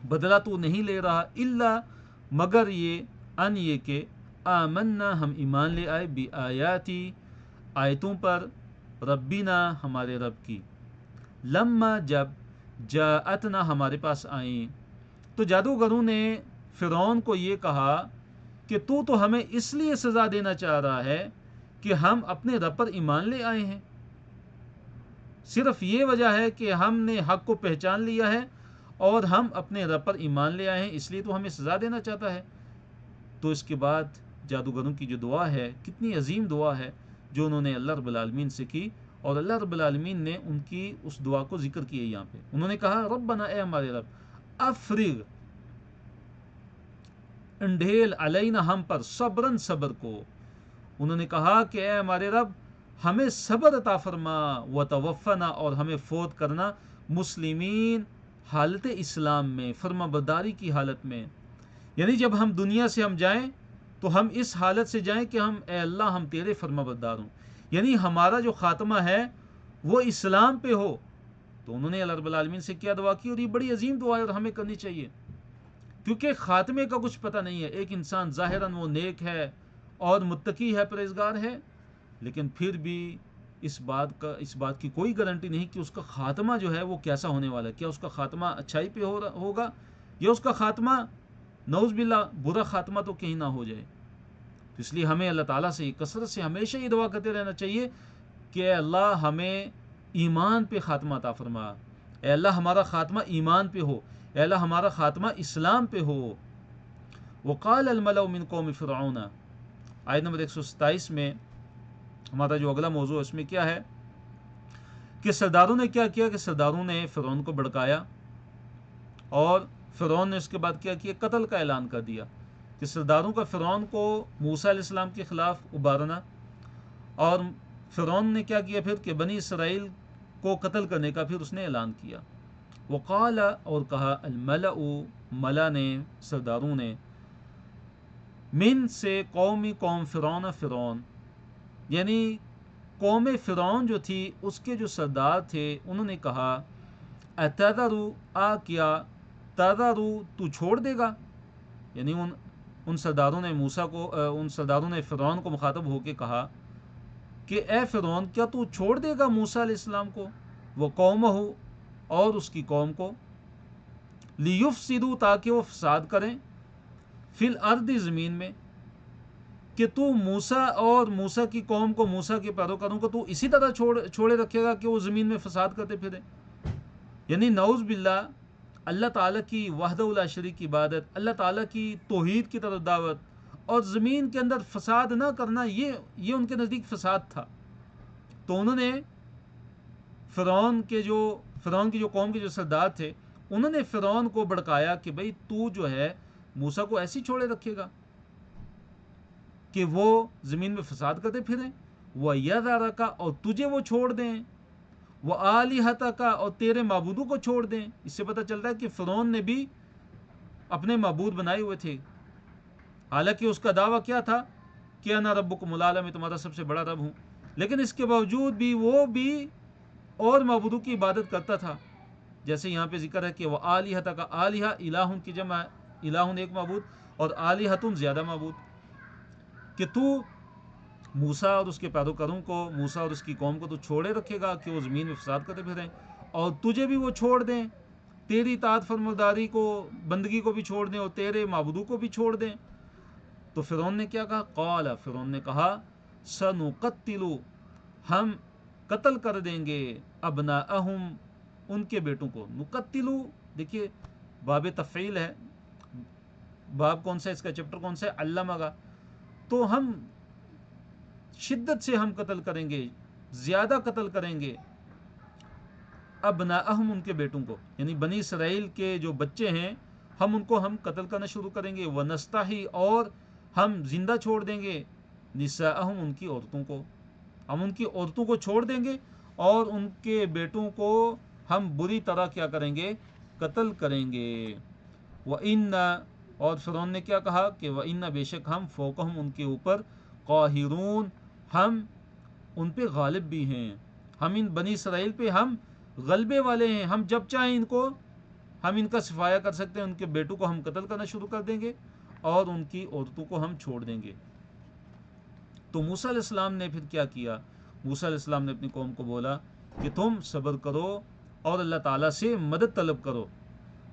بدلہ تو نہیں لے رہا، الا مگر یہ کہ آمنا ہم ایمان لے آئے، بی آیاتی آیتوں پر، ربنا ہمارے رب کی، لما جب جاءتنا ہمارے پاس آئیں۔ تو جادوگروں نے فرعون کو یہ کہا کہ تو ہمیں اس لیے سزا دینا چاہ رہا ہے کہ ہم اپنے رب پر ایمان لے آئے ہیں، صرف یہ وجہ ہے کہ ہم نے حق کو پہچان لیا ہے اور ہم اپنے رب پر ایمان لے آئے ہیں، اس لیے تو ہمیں سزا دینا چاہتا ہے۔ تو اس کے بعد جادوگروں کی جو دعا ہے، کتنی عظیم دعا ہے جو انہوں نے اللہ رب العالمین سے کی، اور اللہ رب العالمین نے ان کی اس دعا کو ذکر کیا یہاں پہ۔ انہوں نے کہا ربنا اے ہمارے رب، افرغ انڈھیل علینا ہم پر، صبرن صبر کو۔ انہوں نے کہا کہ اے ہمارے رب ہمیں صبر عطا فرما، وتوفنا اور ہمیں فوت کرنا، مسلمین حالت اسلام میں، فرما برداری کی حالت میں، یعنی جب ہم دنیا سے ہم جائیں تو ہم اس حالت سے جائیں کہ ہم اے اللہ ہم تیرے فرما بردار ہوں، یعنی ہمارا جو خاتمہ ہے وہ اسلام پہ ہو۔ تو انہوں نے اللہ رب العالمین سے کیا دعا کی، اور یہ بڑی عظیم دعا ہے اور ہمیں کرنی چاہیے، کیونکہ خاتمے کا کچھ پتہ نہیں ہے۔ ایک انسان ظاہراً وہ نیک ہے اور متقی ہے، پرہیزگار ہے، لیکن پھر بھی اس بات کی کوئی گارنٹی نہیں کہ اس کا خاتمہ جو ہے وہ کیسا ہونے والا ہے، کیا اس کا خاتمہ اچھائی پہ ہوگا، یا اس کا خاتمہ نعوذ باللہ برا خاتمہ تو کہیں نہ ہو جائے۔ تو اس لیے ہمیں اللہ تعالیٰ سے کثرت سے ہمیشہ یہ دعا کرتے رہنا چاہیے کہ اے اللہ ہمیں ایمان پہ خاتمہ عطا فرما، اے اللہ ہمارا خاتمہ ایمان پہ ہو، اے اللہ ہمارا خاتمہ اسلام پہ ہو۔ وقال الملأ من قوم فرعون، آیت نمبر 127 میں ہمارا جو اگلا موضوع اس میں کیا ہے کہ سرداروں نے کیا کیا، کہ سرداروں نے فرعون کو بھڑکایا، اور فرعون نے اس کے بعد کیا کیا، قتل کا اعلان کر دیا، کہ سرداروں کا فرعون کو موسیٰ علیہ السلام کے خلاف ابھارنا، اور فرعون نے کیا کیا پھر کہ بنی اسرائیل کو قتل کرنے کا پھر اس نے اعلان کیا۔ وقال اور کہا، الملأ ملا نے، سرداروں نے، من سے قوم فرعون یعنی قوم فرعون جو تھی اس کے جو سردار تھے، انہوں نے کہا اتذرو کیا تذرو تو چھوڑ دے گا، یعنی ان سرداروں نے فرعون کو مخاطب ہو کے کہا کہ اے فرعون کیا تو چھوڑ دے گا موسیٰ علیہ السلام کو، وہ قومہ اور اس کی قوم کو، لیفسدوا تاکہ وہ فساد کریں، فی الارض زمین میں، کہ تو موسیٰ اور موسیٰ کی قوم کو، موسیٰ کے پیروکاروں کو تو اسی طرح چھوڑے رکھے گا کہ وہ زمین میں فساد کرتے پھریں، یعنی نعوذ باللہ اللہ تعالیٰ کی وحدہ لا شریک کی عبادت، اللہ تعالیٰ کی توحید کی طرف دعوت، اور زمین کے اندر فساد نہ کرنا، یہ ان کے نزدیک فساد تھا۔ تو انہوں نے فرعون کے جو فرعون کی جو قوم کے جو سردار تھے انہوں نے فرعون کو بھڑکایا کہ بھئی تو جو ہے موسیٰ کو ایسی چھوڑے رکھے گا کہ وہ زمین میں فساد کرتے پھریں، وَيَذَرَكَ اور تجھے وہ چھوڑ دیں، وَآلِهَتَكَ اور تیرے معبودوں کو چھوڑ دیں۔ اس سے پتہ چلتا ہے کہ فرعون نے بھی اپنے معبود بنائے ہوئے تھے، حالانکہ اس کا دعویٰ کیا تھا کہ انا ربکم الاعلی، میں تمہارا سب سے بڑا رب ہوں، لیکن اس کے باوجود بھی وہ بھی اور معبودوں کی عبادت کرتا تھا۔ جیسے یہاں پہ ذکر ہے کہ وہ آلیہتا کا آلیہ الہن کی جمع ہے، الہن ایک معبود اور آلیہتن زیادہ معبود، کہ تو موسیٰ اور اس کے پیروکاروں کو، موسیٰ اور اس کی قوم کو تو چھوڑے رکھے گا کہ وہ زمین میں فساد کرتے پھریں، اور تجھے بھی وہ چھوڑ دیں، تیری اطاعت فرمانبرداری کو، بندگی کو بھی چھوڑ دیں اور تیرے معبودوں کو بھی چھوڑ دیں۔ تو فرعون نے کیا کہا؟ قال، فرعون نے کہا سنقتل، ہم قتل کر دیں گے ابناءہم، ان کے بیٹوں کو۔ نقتل، دیکھیے باب تفعیل ہے، باب کون سا ہے اس کا، چیپٹر کون سا ہے؟ علمہ کا۔ تو ہم شدت سے ہم قتل کریں گے، زیادہ قتل کریں گے ابناءہم، ان کے بیٹوں کو، یعنی بنی اسرائیل کے جو بچے ہیں ہم قتل کرنا شروع کریں گے، ونستحی اور ہم زندہ چھوڑ دیں گے نساءہم، ان کی عورتوں کو، ہم ان کی عورتوں کو چھوڑ دیں گے اور ان کے بیٹوں کو ہم بری طرح کیا کریں گے؟ قتل کریں گے۔ وَإِنَّ، اور فرعون نے کیا کہا کہ وَإِنَّ، بے شک ہم فوقہم، ان کے اوپر، قاہرون، ہم ان پہ غالب بھی ہیں، ہم ان بنی اسرائیل پہ ہم غلبے والے ہیں، ہم جب چاہیں ہم ان کا صفایا کر سکتے ہیں، ان کے بیٹوں کو ہم قتل کرنا شروع کر دیں گے اور ان کی عورتوں کو ہم چھوڑ دیں گے۔ تو موسیٰ علیہ السلام نے پھر کیا کیا؟ موسیٰ علیہ السلام نے اپنی قوم کو بولا کہ تم صبر کرو اور اللہ تعالیٰ سے مدد طلب کرو،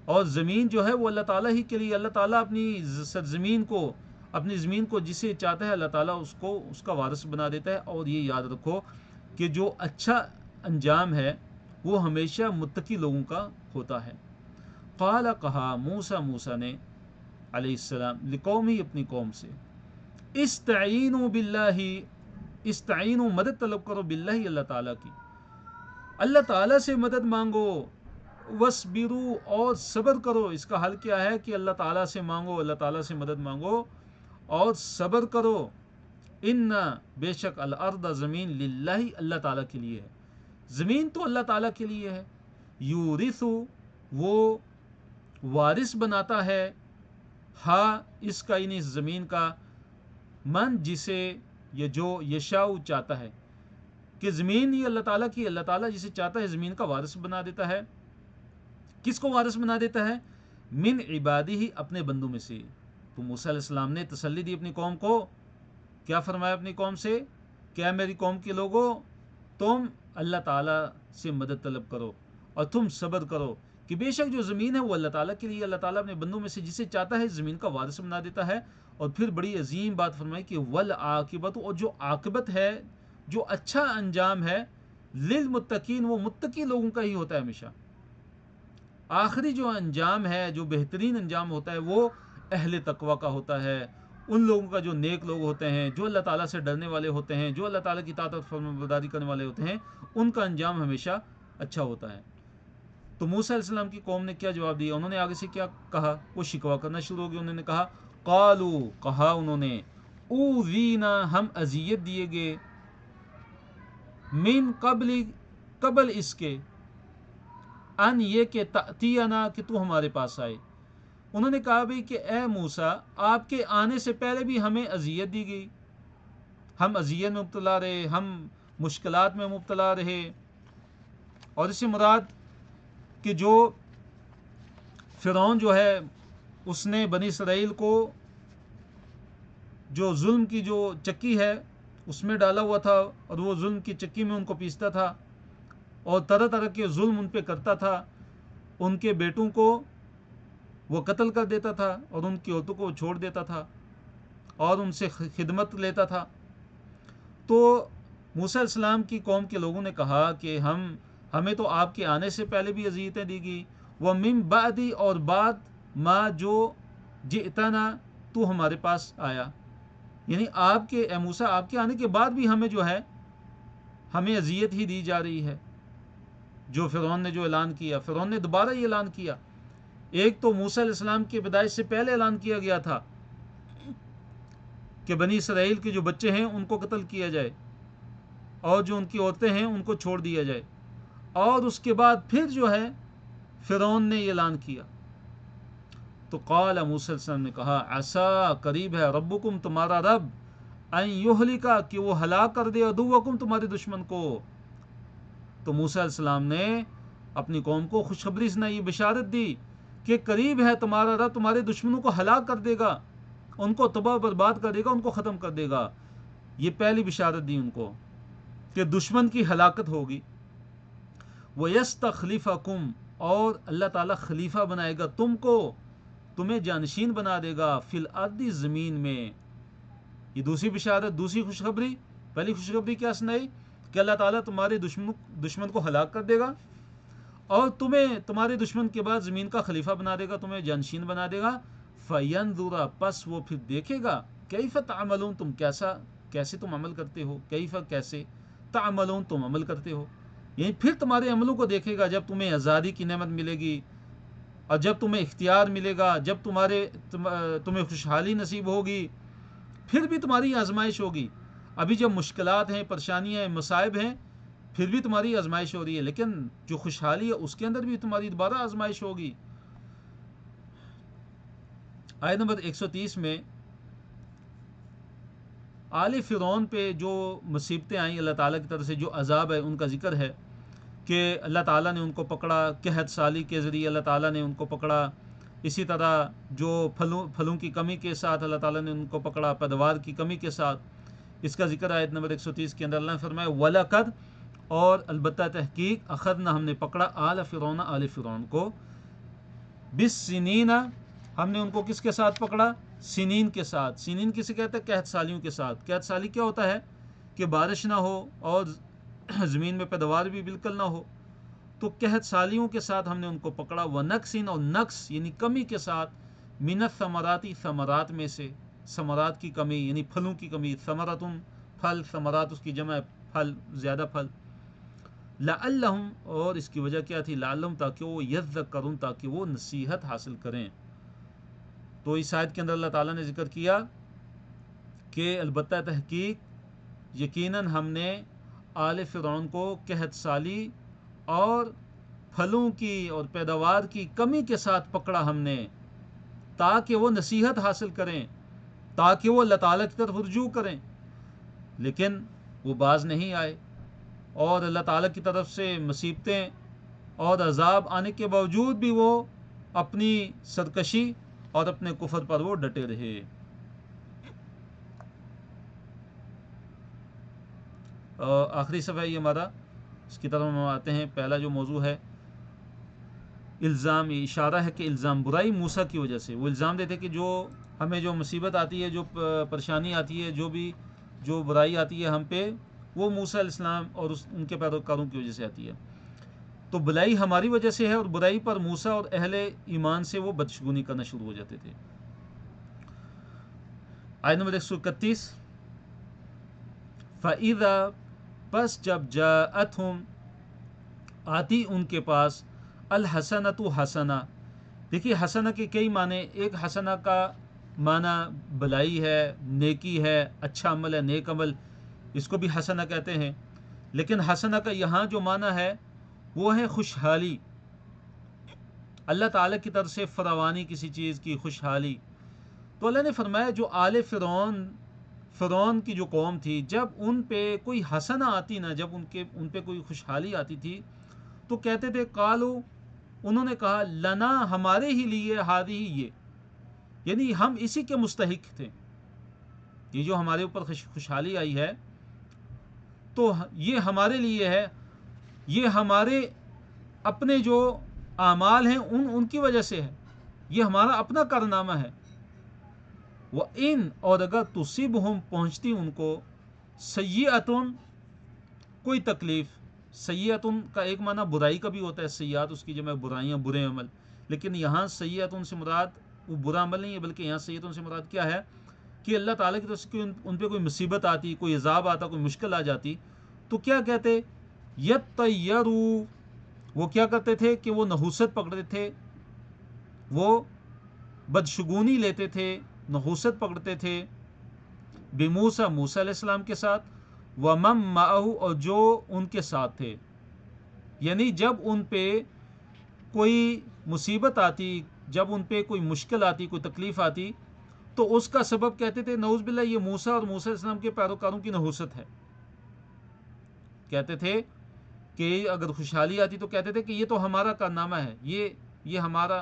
اور زمین جو ہے وہ اللہ تعالیٰ ہی کے لیے، اللہ تعالیٰ اپنی سرزمین کو، اپنی زمین کو جسے چاہتا ہے اللہ تعالیٰ اس کا وارث بنا دیتا ہے۔ اور یہ یاد رکھو کہ جو اچھا انجام ہے وہ ہمیشہ متقی لوگوں کا ہوتا ہے۔ قال، کہا موسیٰ نے علیہ السلام، لقومی، اپنی قوم سے، استعینوا باللہ، استعینوا، مدد طلب کرو، باللہ، اللہ تعالیٰ کی، اللہ تعالیٰ سے مدد مانگو، وَاصْبِرُوا، اور صبر کرو۔ اس کا حل کیا ہے کہ اللہ تعالیٰ سے مانگو، اللہ تعالیٰ سے مدد مانگو اور صبر کرو۔ ان، بے شک، الارض، زمین، للہ، اللہ تعالیٰ کے لیے ہے، زمین تو اللہ تعالیٰ کے لیے ہے، یورث، وہ وارث بناتا ہے، ہاں، اس کا، یعنی اس زمین کا، من، جسے، یہ جو یشاء، چاہتا ہے، کہ زمین یہ اللہ تعالیٰ کی، اللہ تعالیٰ جسے چاہتا ہے زمین کا وارث بنا دیتا ہے۔ کس کو وارث بنا دیتا ہے؟ من عبادہ، اپنے بندوں میں سے۔ تو موسیٰ علیہ السلام نے تسلی دی اپنی قوم کو، کیا فرمایا اپنی قوم سے؟ کیا میری قوم کے لوگوں، تم اللہ تعالیٰ سے مدد طلب کرو اور تم صبر کرو، کہ بے شک جو زمین ہے وہ اللہ تعالیٰ کے لیے، اللہ تعالیٰ اپنے بندوں میں سے جسے چاہتا ہے زمین کا وارث بنا دیتا ہے۔ اور پھر بڑی عظیم بات فرمائی کہ والعاقبۃ، اور جو عاقبت ہے، جو اچھا انجام ہے، للمتقین، وہ متقی لوگوں کا ہی ہوتا ہے ہمیشہ۔ آخری جو انجام ہے، جو بہترین انجام ہوتا ہے، وہ اہل تقوی کا ہوتا ہے، ان لوگوں کا جو نیک لوگ ہوتے ہیں، جو اللہ تعالیٰ سے ڈرنے والے ہوتے ہیں، جو اللہ تعالیٰ کی اطاعت اور فرمانبرداری کرنے والے ہوتے ہیں، ان کا انجام ہمیشہ اچھا ہوتا ہے۔ تو موسیٰ علیہ السلام کی قوم نے کیا جواب دیا؟ انہوں نے آگے سے کیا کہا؟ وہ شکوہ کرنا شروع ہو گیا، انہوں نے کہا قالو، کہا انہوں نے، اوذینا، ہم اذیت دیے گئے، من قبل اس کے، ان، یہ کہ تأتینا، کہ تو ہمارے پاس آئے۔ انہوں نے کہا بھی کہ اے موسیٰ، آپ کے آنے سے پہلے بھی ہمیں اذیت دی گئی، ہم اذیت میں مبتلا رہے، ہم مشکلات میں مبتلا رہے۔ اور اس سے مراد کہ جو فرعون جو ہے اس نے بنی اسرائیل کو جو ظلم کی جو چکی ہے اس میں ڈالا ہوا تھا، اور وہ ظلم کی چکی میں ان کو پیستا تھا اور طرح طرح کے ظلم ان پہ کرتا تھا، ان کے بیٹوں کو وہ قتل کر دیتا تھا اور ان کی عورتوں کو چھوڑ دیتا تھا اور ان سے خدمت لیتا تھا۔ تو موسیٰ علیہ السلام کی قوم کے لوگوں نے کہا کہ ہمیں تو آپ کے آنے سے پہلے بھی اذیتیں دی گئی، وَمِن بَعْدِ، اور بعد ما، جو جئتنا، تو ہمارے پاس آیا، یعنی آپ کے، اے موسیٰ، آپ کے آنے کے بعد بھی ہمیں جو ہے، ہمیں اذیت ہی دی جا رہی ہے۔ جو فرعون نے جو اعلان کیا، فرعون نے دوبارہ یہ اعلان کیا. ایک تو موسیٰ علیہ السلام کی پیدائش سے پہلے اعلان کیا گیا تھا کہ بنی اسرائیل کے جو بچے ہیں ان کو قتل کیا جائے اور جو ان کی عورتیں ہیں ان کو چھوڑ دیا جائے. اور اس کے بعد پھر جو ہے فرعون نے یہ اعلان کیا. تو قال موسیٰ علیہ السلام نے کہا عسا قریب ہے ربکم تمہارا رب ان یہلکا کہ وہ ہلاک کر دے عدوکم تمہارے دشمن کو. تو موسیٰ علیہ السلام نے اپنی قوم کو خوشخبری سنائی، بشارت دی کہ قریب ہے تمہارا رب تمہارے دشمنوں کو ہلاک کر دے گا، ان کو تباہ برباد کر دے گا، ان کو ختم کر دے گا. یہ پہلی بشارت دی ان کو کہ دشمن کی ہلاکت ہوگی. وَيَسْتَخْلِفَكُمْ اور اللہ تعالیٰ خلیفہ بنائے گا تم کو، تمہیں جانشین بنا دے گا فی الارض زمین میں. یہ دوسری بشارت، دوسری خوشخبری. پہلی خوشخبری کیا سنائی کہ اللہ تعالیٰ تمہارے دشمن کو ہلاک کر دے گا اور تمہیں تمہارے دشمن کے بعد زمین کا خلیفہ بنا دے گا، تمہیں جانشین بنا دے گا. فَيَنْظُرَ پس وہ پھر دیکھے گا کیف تعملون تم کیسے تم عمل کرتے ہو، کیف کیسے تعملون تم عمل کرتے ہو. یعنی پھر تمہارے عملوں کو دیکھے گا جب تمہیں آزادی کی نعمت ملے گی اور جب تمہیں اختیار ملے گا، جب تمہیں خوشحالی نصیب ہوگی، پھر بھی تمہاری آزمائش ہوگی. ابھی جب مشکلات ہیں، پریشانیاں ہیں، مصائب ہیں، پھر بھی تمہاری آزمائش ہو رہی ہے، لیکن جو خوشحالی ہے اس کے اندر بھی تمہاری دوبارہ آزمائش ہوگی. آیت نمبر 130 میں آل فرعون پہ جو مصیبتیں آئیں اللہ تعالیٰ کی طرف سے، جو عذاب ہے ان کا ذکر ہے کہ اللہ تعالیٰ نے ان کو پکڑا، قحط سالی کے ذریعے اللہ تعالیٰ نے ان کو پکڑا. اسی طرح جو پھلوں کی کمی کے ساتھ اللہ تعالیٰ نے ان کو پکڑا، پیداوار کی کمی کے ساتھ. اس کا ذکر آیت نمبر 130 کے اندر اللہ نے فرمایا وَلَقَدْ اور البتہ تحقیق اخذنا ہم نے پکڑا آل فرعون کو بِالسِّنِينَ ہم نے ان کو کس کے ساتھ پکڑا؟ سنین کے ساتھ. سنین کسے کہتے ہیں؟ قحط سالیوں کے ساتھ. قحط سالی کیا ہوتا ہے کہ بارش نہ ہو اور زمین میں پیداوار بھی بالکل نہ ہو. تو قحط سالیوں کے ساتھ ہم نے ان کو پکڑا. وَنَقْصٍ اور نقص یعنی کمی کے ساتھ، مِنَ الثَّمَرَاتِ ثمرات میں سے، ثمرات کی کمی یعنی پھلوں کی کمی. ثمرتن پھل، ثمرات اس کی جمع ہے پھل، زیادہ پھل. لَعَلَّهُمْ اور اس کی وجہ کیا تھی؟ لَعَلَّهُمْ تاکہ وہ يَذَّكَّرُونَ تاکہ وہ نصیحت حاصل کریں. تو اس آیت کے اندر اللہ تعالیٰ نے ذکر کیا کہ البتہ تحقیق یقیناً ہم نے آل فرعون کو قحط سالی اور پھلوں کی اور پیداوار کی کمی کے ساتھ پکڑا ہم نے، تاکہ وہ نصیحت حاصل کریں، تاکہ وہ اللہ تعالیٰ کی طرف رجوع کریں. لیکن وہ باز نہیں آئے اور اللہ تعالیٰ کی طرف سے مصیبتیں اور عذاب آنے کے باوجود بھی وہ اپنی سرکشی اور اپنے کفر پر وہ ڈٹے رہے. آخری صفحہ یہ ہمارا، اس کی طرف ہم آتے ہیں. پہلا جو موضوع ہے الزام، یہ اشارہ ہے کہ الزام برائی موسیٰ کی وجہ سے. وہ الزام دیتے کہ جو ہمیں جو مصیبت آتی ہے، جو پریشانی آتی ہے، جو برائی آتی ہے ہم پہ، وہ موسیٰ علیہ السلام اور ان کے پیروکاروں کی وجہ سے آتی ہے. تو بلائی ہماری وجہ سے ہے اور برائی پر موسیٰ اور اہل ایمان سے وہ بدشگونی کرنا شروع ہو جاتے تھے. آیت نمبر 131 فَإِذَا پس جب جاءتہم آتی ان کے پاس الحسنۃ حسنہ. دیکھیے حسنہ کے کئی معنی. ایک حسنہ کا معنی بلائی ہے، نیکی ہے، اچھا عمل ہے، نیک عمل، اس کو بھی حسنہ کہتے ہیں. لیکن حسنہ کا یہاں جو معنی ہے وہ ہے خوشحالی، اللہ تعالیٰ کی طرف سے فراوانی کسی چیز کی خوشحالی. تو اللہ نے فرمایا جو آل فرعون کی جو قوم تھی، جب ان پہ کوئی حسنہ آتی نا، جب ان پہ کوئی خوشحالی آتی تھی تو کہتے تھے قالو انہوں نے کہا لنا ہمارے ہی لیے ہادی یہ، یعنی ہم اسی کے مستحق تھے. یہ جو ہمارے اوپر خوشحالی آئی ہے تو یہ ہمارے لیے ہے، یہ ہمارے اپنے جو اعمال ہیں ان کی وجہ سے ہے، یہ ہمارا اپنا کارنامہ ہے. وَإِنْ اور اگر تصِبْهُمْ پہنچتی ان کو سیئۃٌ کوئی تکلیف. سیئۃ کا ایک معنی برائی کا بھی ہوتا ہے، سیئات اس کی جمع برائیاں، برے عمل. لیکن یہاں سیئۃ سے مراد وہ برا عمل نہیں ہے، بلکہ یہاں سیئۃ سے مراد کیا ہے کہ اللہ تعالیٰ کی طرف سے ان پہ کوئی مصیبت آتی، کوئی عذاب آتا، کوئی مشکل آ جاتی تو کیا کہتے؟ یطیروا وہ کیا کرتے تھے کہ وہ نحوست پکڑتے تھے، وہ بدشگونی لیتے تھے، نحوست پکڑتے تھے بموسیٰ، موسیٰ علیہ السلام کے ساتھ، ومن معہ، اور جو ان کے ساتھ تھے. یعنی جب ان پہ کوئی مصیبت آتی، جب ان پہ کوئی مشکل آتی، کوئی تکلیف آتی، تو اس کا سبب کہتے تھے نعوذ باللہ یہ موسیٰ اور موسیٰ علیہ السلام کے پیروکاروں کی نحوست ہے. کہتے تھے کہ اگر خوشحالی آتی تو کہتے تھے کہ یہ تو ہمارا کارنامہ ہے، یہ ہمارا،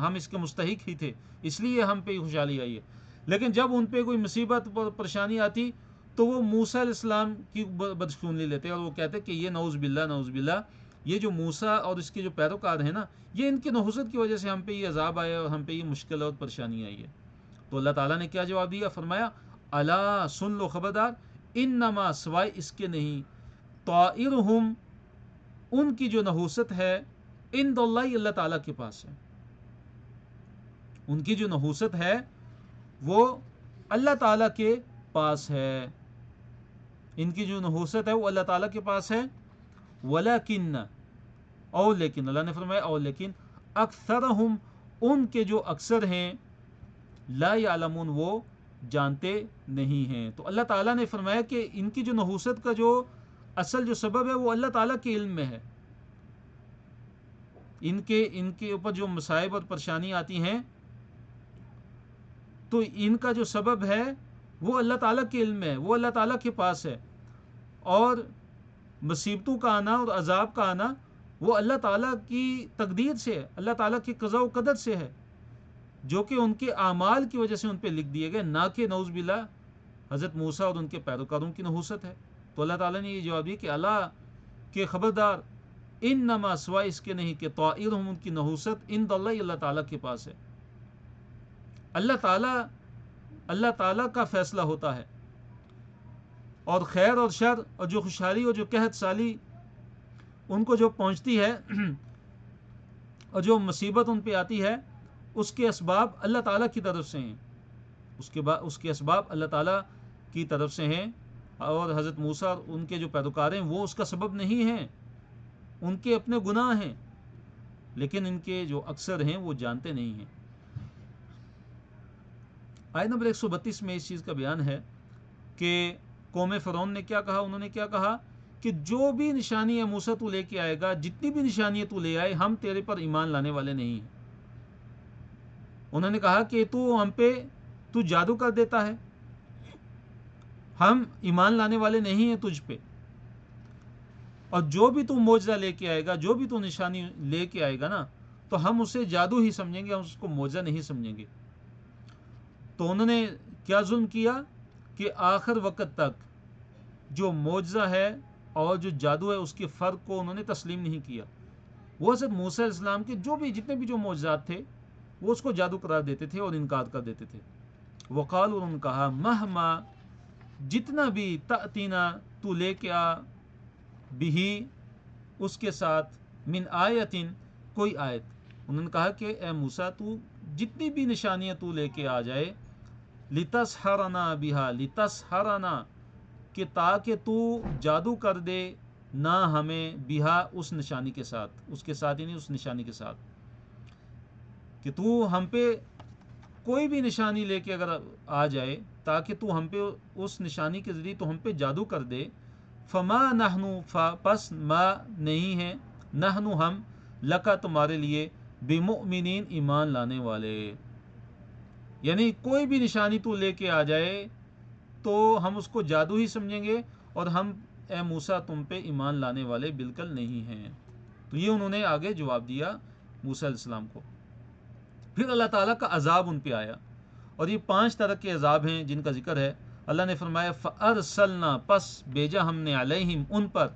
ہم اس کے مستحق ہی تھے، اس لیے ہم پہ خوشحالی آئی ہے. لیکن جب ان پہ کوئی مصیبت پریشانی آتی تو وہ موسیٰ علیہ السلام کی بدشگونی لیتے اور وہ کہتے کہ یہ نعوذ باللہ نعوذ باللہ، یہ جو موسیٰ اور اس کے جو پیروکار ہیں نا، یہ ان کی نحوست کی وجہ سے ہم پہ یہ عذاب آیا اور ہم پہ یہ مشکل اور پریشانی آئی ہے. تو اللہ تعالیٰ نے کیا جواب دیا؟ فرمایا الا، سن لو خبردار، انما، سوائے اس کے نہیں، طائرہم، ان کی جو نحوست ہے، عند اللہ، اللہ تعالیٰ کے پاس ہے. ان کی جو نحوست ہے وہ اللہ تعالیٰ کے پاس ہے، ان کی جو نحوست ہے وہ اللہ تعالیٰ کے پاس ہے. ولیکن، اور لیکن، اللہ نے فرمایا اور لیکن، اکثرہم، ان کے جو اکثر ہیں، لا یعلمون، وہ جانتے نہیں ہیں. تو اللہ تعالیٰ نے فرمایا کہ ان کی جو نحوست کا جو اصل جو سبب ہے وہ اللہ تعالیٰ کے علم میں ہے. ان کے اوپر جو مصائب اور پریشانی آتی ہیں تو ان کا جو سبب ہے وہ اللہ تعالیٰ کے علم میں ہے، وہ اللہ تعالیٰ کے پاس ہے. اور مصیبتوں کا آنا اور عذاب کا آنا وہ اللہ تعالیٰ کی تقدیر سے ہے، اللہ تعالیٰ کی قضاء و قدر سے ہے، جو کہ ان کے اعمال کی وجہ سے ان پہ لکھ دیے گئے، نہ کہ نعوذ باللہ حضرت موسیٰ اور ان کے پیروکاروں کی نحوست ہے. تو اللہ تعالیٰ نے یہ جواب دیا کہ اللہ کے خبردار، انما، سوائے اس کے نہیں، کہ طائرہم، ان کی نحوست، عند اللہ، اللہ تعالیٰ کے پاس ہے. اللہ تعالیٰ کا فیصلہ ہوتا ہے، اور خیر اور شر اور جو خوشحالی اور جو قحط سالی ان کو جو پہنچتی ہے اور جو مصیبت ان پہ آتی ہے، اس کے اسباب اللہ تعالیٰ کی طرف سے ہیں، اس کے اسباب اللہ تعالیٰ کی طرف سے ہیں. اور حضرت موسیٰ اور ان کے جو پیروکار ہیں وہ اس کا سبب نہیں ہیں، ان کے اپنے گناہ ہیں، لیکن ان کے جو اکثر ہیں وہ جانتے نہیں ہیں. آیت نمبر 132 میں اس چیز کا بیان ہے کہ قوم فرعون نے کیا کہا، انہوں نے کیا کہا کہ جو بھی نشانی ہے موسیٰ تو لے کے آئے گا، جتنی بھی نشانی تو لے آئے، ہم تیرے پر ایمان لانے والے نہیں ہیں. انہوں نے کہا کہ تو جادو کر دیتا ہے، ہم ایمان لانے والے نہیں ہیں تجھ پہ، اور جو بھی تو معجزہ لے کے آئے گا، جو بھی تو نشانی لے کے آئے گا نا، تو ہم اسے جادو ہی سمجھیں گے، ہم اس کو معجزہ نہیں سمجھیں گے. تو انہوں نے کیا ظلم کیا کہ آخر وقت تک جو معجزہ ہے اور جو جادو ہے اس کے فرق کو انہوں نے تسلیم نہیں کیا. وہ حضرت موسیٰ علیہ السلام کے جتنے بھی جو معجزات تھے وہ اس کو جادو قرار دیتے تھے اور انکار کر دیتے تھے. وقال، انہوں نے کہا، مہما، جتنا بھی، تأتینا، تو لے کے آ، بھی، اس کے ساتھ، من آیتن، کوئی آیت. انہوں نے کہا کہ اے موسیٰ تو جتنی بھی نشانیاں تو لے کے آ جائے، لتسحرنا بہا، لتسحرنا، کہ تاکہ تو جادو کر دے، نہ ہمیں، بہا، اس نشانی کے ساتھ، اس کے ساتھ یعنی اس نشانی کے ساتھ، کہ تو ہم پہ کوئی بھی نشانی لے کے اگر آ جائے تاکہ تو ہم پہ اس نشانی کے ذریعے تو ہم پہ جادو کر دے. فما نحنو، پس ما نہیں ہے، نحنو ہم، لکا تمہارے لیے، بمؤمنین ایمان لانے والے. یعنی کوئی بھی نشانی تو لے کے آ جائے تو ہم اس کو جادو ہی سمجھیں گے، اور ہم، اے موسیٰ، تم پہ ایمان لانے والے بالکل نہیں ہیں. تو یہ انہوں نے آگے جواب دیا موسیٰ علیہ السلام کو. پھر اللہ تعالیٰ کا عذاب ان پہ آیا، اور یہ 5 طرح کے عذاب ہیں جن کا ذکر ہے. اللہ نے فرمایا فَأَرْسَلْنَا، پس بھیجا ہم نے، علیہم، ان پر،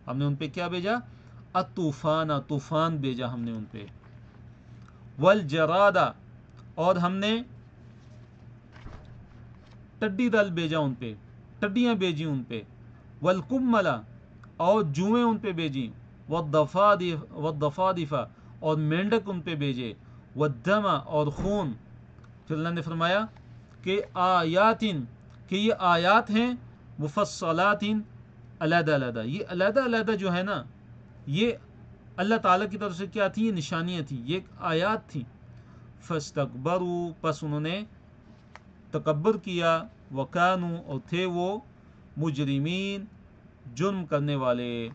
ہم نے ان پہ کیا بھیجا؟ الطوفان، طوفان بھیجا ہم نے ان پہ. والجراد، اور ہم نے ٹڈی دل بھیجا ان پہ، ٹڈیاں بھیجی ان پہ. والقمل، اور جوئیں ان پہ بھیجی. والضفادف، اور مینڈک ان پہ بھیجے. والدم، اور خون. پھر اللہ نے فرمایا کہ آیات، کہ یہ آیات ہیں، مفصلات، علیحدہ علیحدہ. یہ علیحدہ علیحدہ جو ہے نا، یہ اللہ تعالیٰ کی طرف سے کیا تھی؟ یہ نشانیاں تھیں، یہ آیات تھیں. فاستکبروا، پس انہوں نے تکبر کیا، وکانوا، اور تھے وہ مجرمین، جرم کرنے والے.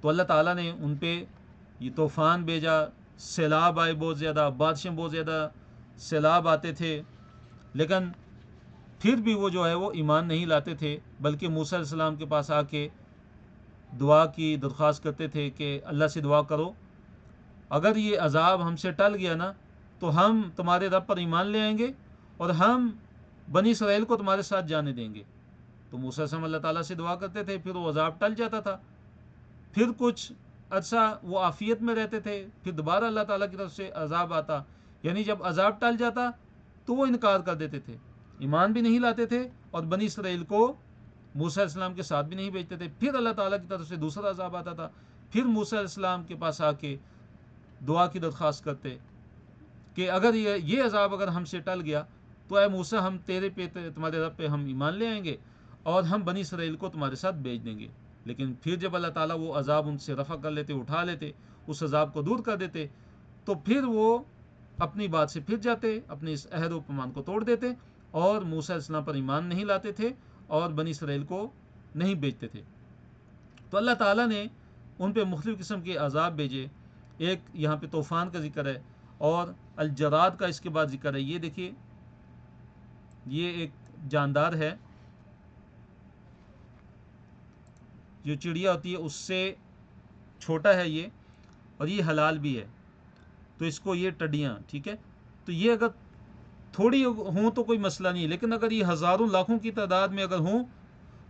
تو اللہ تعالیٰ نے ان پہ یہ طوفان بھیجا، سیلاب آئے بہت زیادہ، بارشیں بہت زیادہ سیلاب آتے تھے، لیکن پھر بھی وہ جو ہے وہ ایمان نہیں لاتے تھے، بلکہ موسیٰ علیہ السلام کے پاس آ کے دعا کی درخواست کرتے تھے کہ اللہ سے دعا کرو، اگر یہ عذاب ہم سے ٹل گیا نا تو ہم تمہارے رب پر ایمان لے آئیں گے اور ہم بنی اسرائیل کو تمہارے ساتھ جانے دیں گے. تو موسیٰ علیہ السلام اللہ تعالیٰ سے دعا کرتے تھے، پھر وہ عذاب ٹل جاتا تھا، پھر کچھ عرصہ وہ عافیت میں رہتے تھے، پھر دوبارہ اللہ تعالیٰ کی طرف سے عذاب آتا. یعنی جب عذاب ٹل جاتا تو وہ انکار کر دیتے تھے، ایمان بھی نہیں لاتے تھے، اور بنی اسرائیل کو موسیٰ علیہ السلام کے ساتھ بھی نہیں بھیجتے تھے. پھر اللہ تعالیٰ کی طرف سے دوسرا عذاب آتا تھا، پھر موسیٰ علیہ السلام کے پاس آ کے دعا کی درخواست کرتے کہ اگر یہ عذاب اگر ہم سے ٹل گیا تو اے موسیٰ ہم تیرے پہ، تمہارے رب پہ ہم ایمان لے آئیں گے اور ہم بنی اسرائیل کو تمہارے ساتھ بھیج دیں گے. لیکن پھر جب اللہ تعالیٰ وہ عذاب ان سے رفع کر لیتے، اٹھا لیتے، اس عذاب کو دور کر دیتے، تو پھر وہ اپنی بات سے پھر جاتے، اپنے اس عہد و پیمان کو توڑ دیتے اور موسیٰ علیہ السلام پر ایمان نہیں لاتے تھے اور بنی اسرائیل کو نہیں بھیجتے تھے. تو اللہ تعالیٰ نے ان پہ مختلف قسم کے عذاب بھیجے. ایک یہاں پہ طوفان کا ذکر ہے اور الجراد کا اس کے بعد ذکر ہے. یہ دیکھیے، یہ ایک جاندار ہے جو چڑیا ہوتی ہے اس سے چھوٹا ہے یہ، اور یہ حلال بھی ہے. تو اس کو یہ ٹڈیاں، ٹھیک ہے، تو یہ اگر تھوڑی ہوں تو کوئی مسئلہ نہیں ہے، لیکن اگر یہ ہزاروں لاکھوں کی تعداد میں اگر ہوں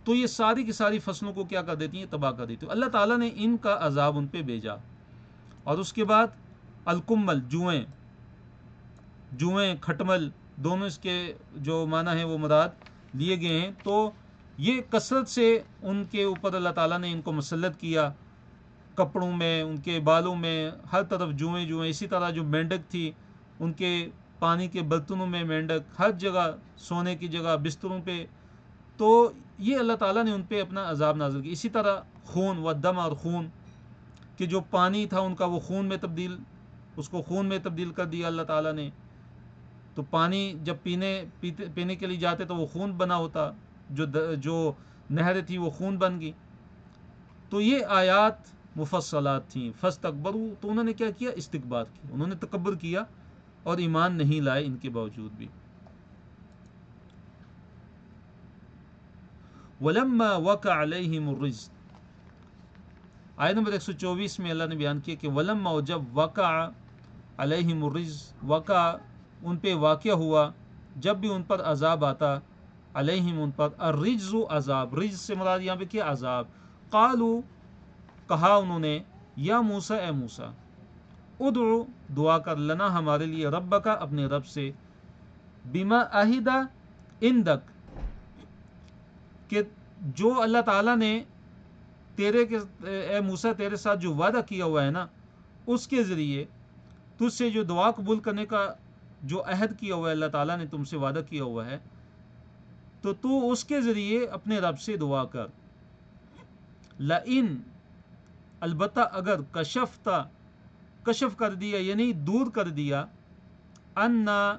تو یہ ساری کی ساری فصلوں کو کیا کر دیتی ہیں؟ تباہ کر دیتی ہیں. اللہ تعالیٰ نے ان کا عذاب ان پہ بھیجا. اور اس کے بعد الکمل، جوئیں کھٹمل، دونوں اس کے جو معنی ہیں وہ مراد لیے گئے ہیں. تو یہ کثرت سے ان کے اوپر اللہ تعالیٰ نے ان کو مسلط کیا، کپڑوں میں، ان کے بالوں میں، ہر طرف جوئیں. اسی طرح جو مینڈک تھی ان کے پانی کے برتنوں میں مینڈک، ہر جگہ، سونے کی جگہ، بستروں پہ. تو یہ اللہ تعالیٰ نے ان پہ اپنا عذاب نازل کیا. اسی طرح خون و دم، اور خون کہ جو پانی تھا ان کا وہ خون میں تبدیل کر دیا اللہ تعالیٰ نے. تو پانی جب پینے کے لیے جاتے تو وہ خون بنا ہوتا، جو نہریں تھی وہ خون بن گئی. تو یہ آیات مفصلات تھیں. فاستکبروا، تو انہوں نے کیا کیا؟ استکبار کیا، انہوں نے تکبر کیا اور ایمان نہیں لائے ان کے باوجود بھی. وَلَمَّا وَقَعَ عَلَيْهِمُ الرِّجْزُ، آیت نمبر 124 میں اللہ نے بیان کیا کہ وَلَمَّا، جب وَقَعَ عَلَيْهِمُ الرِّجْزُ، وقع ان پہ واقع ہوا، جب بھی ان پر عذاب آتا، علیہم ان پر، الرجز عذاب، رجز سے مراد یہاں پہ کیا؟ عذاب. قالو، کہا انہوں نے، یا موسیٰ، اے موسیٰ، ادعو، دعا کر، لنا، ہمارے لیے، ربک، اپنے رب سے، بما عہد عندک، کہ جو اللہ تعالیٰ نے اے موسیٰ تیرے ساتھ جو وعدہ کیا ہوا ہے نا، اس کے ذریعے تجھ سے جو دعا قبول کرنے کا جو عہد کیا ہوا ہے، اللہ تعالیٰ نے تم سے وعدہ کیا ہوا ہے، تو اس کے ذریعے اپنے رب سے دعا کر. لئن، البتہ اگر، کشف کر دیا یعنی دور کر دیا، انا،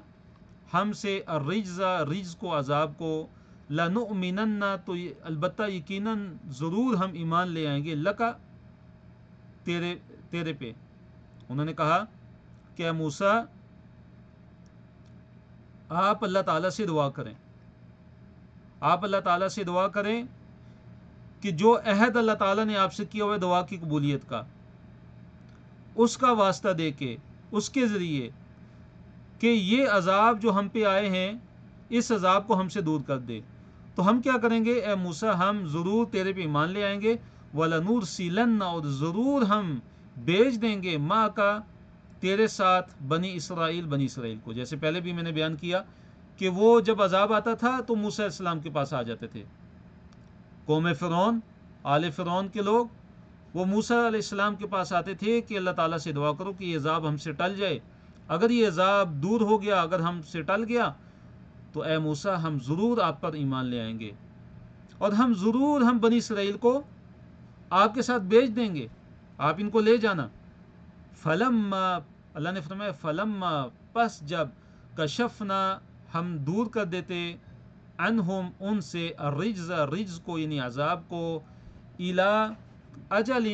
ہم سے، رجز کو، عذاب کو، لنؤمنن، تو البتہ یقیناً ضرور ہم ایمان لے آئیں گے، لکا، تیرے پہ. انہوں نے کہا کہ اے موسیٰ، آپ اللہ تعالیٰ سے دعا کریں، آپ اللہ تعالیٰ سے دعا کریں کہ جو عہد اللہ تعالیٰ نے آپ سے کیا ہوا ہے دعا کی قبولیت کا، اس کا واسطہ دے کے، اس کے ذریعے، کہ یہ عذاب جو ہم پہ آئے ہیں اس عذاب کو ہم سے دور کر دے. تو ہم کیا کریں گے اے موسیٰ؟ ہم ضرور تیرے پہ ایمان لے آئیں گے. وَلَنُرْسِلَنَّ، اور ضرور ہم بھیج دیں گے، ماں کا، تیرے ساتھ، بنی اسرائیل کو. جیسے پہلے بھی میں نے بیان کیا کہ وہ جب عذاب آتا تھا تو موسیٰ علیہ السلام کے پاس آ جاتے تھے. قوم فرعون، آل فرعون کے لوگ، وہ موسیٰ علیہ السلام کے پاس آتے تھے کہ اللہ تعالیٰ سے دعا کرو کہ یہ عذاب ہم سے ٹل جائے. اگر یہ عذاب دور ہو گیا، اگر ہم سے ٹل گیا تو اے موسیٰ ہم ضرور آپ پر ایمان لے آئیں گے اور ہم بنی اسرائیل کو آپ کے ساتھ بھیج دیں گے، آپ ان کو لے جانا. فلما، اللہ نے فرمایا فلما، پس جب، کشفنا، ہم دور کر دیتے، عنہم، ان سے، الرجز، رجز کو یعنی عذاب کو، الی اجل،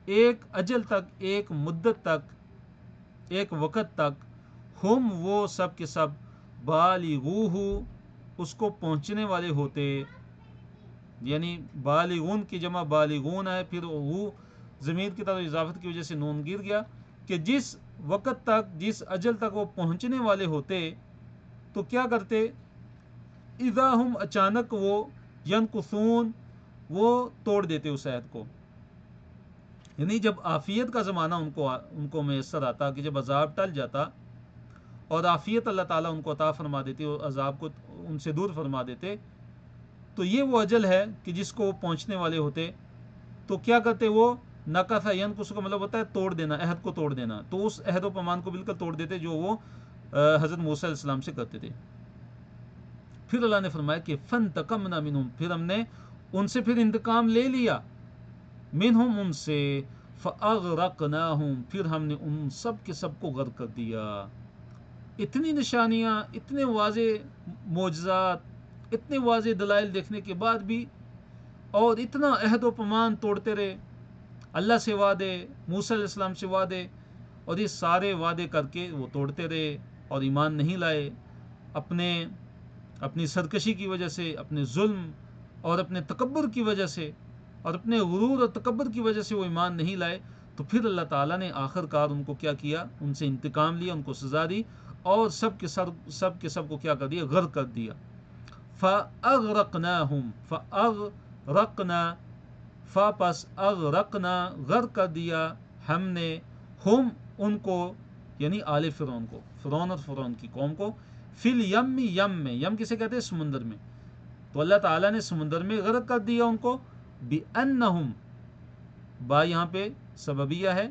ایک اجل تک، ایک مدت تک، ایک وقت تک، ہم، وہ سب کے سب، بالغوہ، اس کو پہنچنے والے ہوتے، یعنی بالغون کی جمع بالغون ہے، پھر وہ ضمیر کی طرف اضافت کی وجہ سے نون گر گیا، کہ جس وقت تک، جس اجل تک وہ پہنچنے والے ہوتے تو کیا کرتے، اذا ہم، اچانک وہ، ینقصون، وہ توڑ دیتے اس عہد کو، یعنی جب عافیت کا زمانہ ان کو میسر آتا، کہ جب عذاب ٹل جاتا اور عافیت اللہ تعالیٰ ان کو عطا فرما دیتی اور عذاب کو ان سے دور فرما دیتے، تو یہ وہ اجل ہے کہ جس کو وہ پہنچنے والے ہوتے، تو کیا کرتے وہ، نقص، ینقص کا مطلب ہوتا ہے توڑ دینا، عہد کو توڑ دینا، تو اس عہد و پیمان کو بالکل توڑ دیتے جو وہ حضرت موسیٰ علیہ السلام سے کرتے تھے۔ پھر اللہ نے فرمایا کہ فانتقمنا منہم، پھر ہم نے ان سے پھر انتقام لے لیا، منہم، ان سے، فاغرقناہم، پھر ہم نے ان سب کے سب کو غرق کر دیا۔ اتنی نشانیاں، اتنے واضح معجزات، اتنے واضح دلائل دیکھنے کے بعد بھی، اور اتنا عہد و پیمان توڑتے رہے، اللہ سے وعدے، موسیٰ علیہ السلام سے وعدے، اور یہ سارے وعدے کر کے وہ توڑتے رہے اور ایمان نہیں لائے، اپنی سرکشی کی وجہ سے، اپنے ظلم اور اپنے تکبر کی وجہ سے، اور اپنے غرور اور تکبر کی وجہ سے وہ ایمان نہیں لائے، تو پھر اللہ تعالیٰ نے آخر کار ان کو کیا کیا، ان سے انتقام لیا، ان کو سزا دی، اور سب کے سب کو کیا کر دیا، غرق کر دیا۔ فَأَغْرَقْنَاهُمْ، فَأَغْرَقْنَا، پس اغرقنا، غرق کر دیا ہم نے، ہم، ان کو، یعنی آل فرعون کو، فرعون اور فرعون کی قوم کو، فی الیم، یم میں، یم کسے کہتے ہیں، سمندر میں، تو اللہ تعالیٰ نے سمندر میں غرق کر دیا ان کو، بِأَنَّهُمْ، با یہاں پہ سببیہ ہے،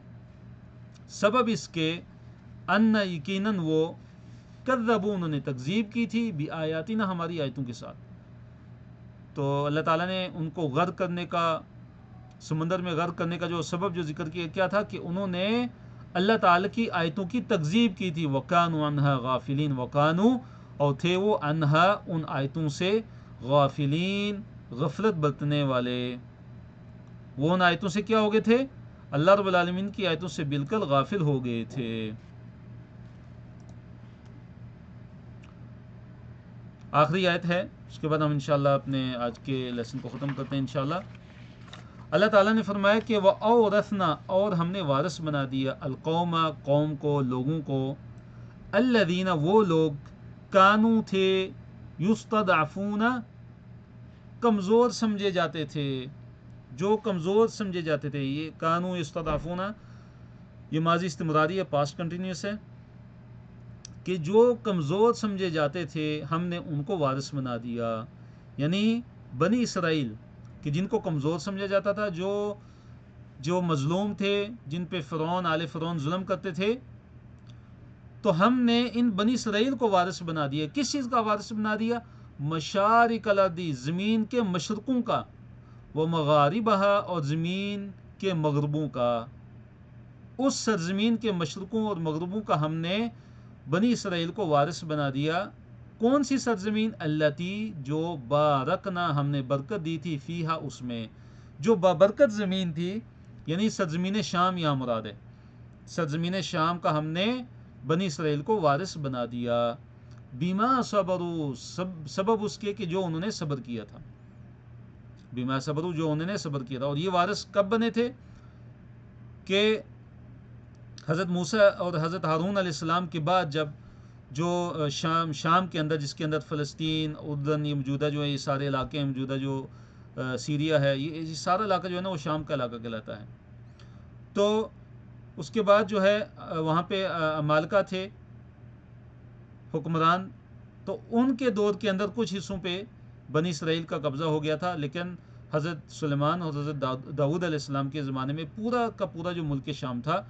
سبب اس کے، ان، یقیناً وہ، کذبوا، انہوں نے تکذیب کی تھی، بآیاتنا، ہماری آیتوں کے ساتھ، تو اللہ تعالیٰ نے ان کو غرق کرنے کا، سمندر میں غرق کرنے کا جو سبب جو ذکر کیا تھا کہ انہوں نے اللہ تعالیٰ کی آیتوں کی تکذیب کی تھی، وَكَانُوا عَنْهَا غَافِلِينَ، وَكَانُوا، اور تھے وہ، عَنْهَا، ان آیتوں سے، غافلین، غفلت برتنے والے، وہ ان آیتوں سے کیا ہو گئے تھے، اللہ رب العالمین کی آیتوں سے بالکل غافل ہو گئے تھے۔ آخری آیت ہے، اس کے بعد ہم انشاءاللہ اپنے آج کے لیسن کو ختم کرتے ہیں انشاءاللہ۔ اللہ تعالیٰ نے فرمایا کہ وَأَوْرَثْنَا، اور ہم نے وارث بنا دیا، القوم، قوم کو، لوگوں کو، الذین، وہ لوگ، کانو، تھے، یستضعفون، کمزور سمجھے جاتے تھے، جو کمزور سمجھے جاتے تھے، یہ کانو یستضعفون، یہ ماضی استمراری ہے، پاسٹ کنٹینیوس ہے، کہ جو کمزور سمجھے جاتے تھے ہم نے ان کو وارث بنا دیا، یعنی بنی اسرائیل، کہ جن کو کمزور سمجھا جاتا تھا، جو مظلوم تھے، جن پہ فرعون، آل فرعون ظلم کرتے تھے، تو ہم نے ان بنی اسرائیل کو وارث بنا دیا۔ کس چیز کا وارث بنا دیا؟ مشارق الارض، زمین کے مشرقوں کا، وہ مغاربہا، اور زمین کے مغربوں کا، اس سرزمین کے مشرقوں اور مغربوں کا ہم نے بنی اسرائیل کو وارث بنا دیا۔ کون سی سرزمین؟ التی، جو، بارکنا، ہم نے برکت دی تھی، فیہا، اس میں، جو بابرکت زمین تھی، یعنی سرزمین شام یہاں مراد ہے، سرزمین شام کا ہم نے بنی اسرائیل کو وارث بنا دیا، بیما صبروا، سبب اس کے کہ جو انہوں نے صبر کیا تھا، بیما صبروا، جو انہوں نے صبر کیا تھا۔ اور یہ وارث کب بنے تھے؟ کہ حضرت موسیٰ اور حضرت ہارون علیہ السلام کے بعد، جب جو شام کے اندر، جس کے اندر فلسطین، اردن، یہ موجودہ جو ہے، یہ سارے علاقے ہیں، موجودہ جو سیریا ہے، یہ سارا علاقہ جو ہے نا، وہ شام کا علاقہ کہلاتا ہے۔ تو اس کے بعد جو ہے وہاں پہ عمالقہ تھے حکمران، تو ان کے دور کے اندر کچھ حصوں پہ بنی اسرائیل کا قبضہ ہو گیا تھا، لیکن حضرت سلیمان اور حضرت داؤد علیہ السلام کے زمانے میں پورا کا پورا جو ملک شام تھا،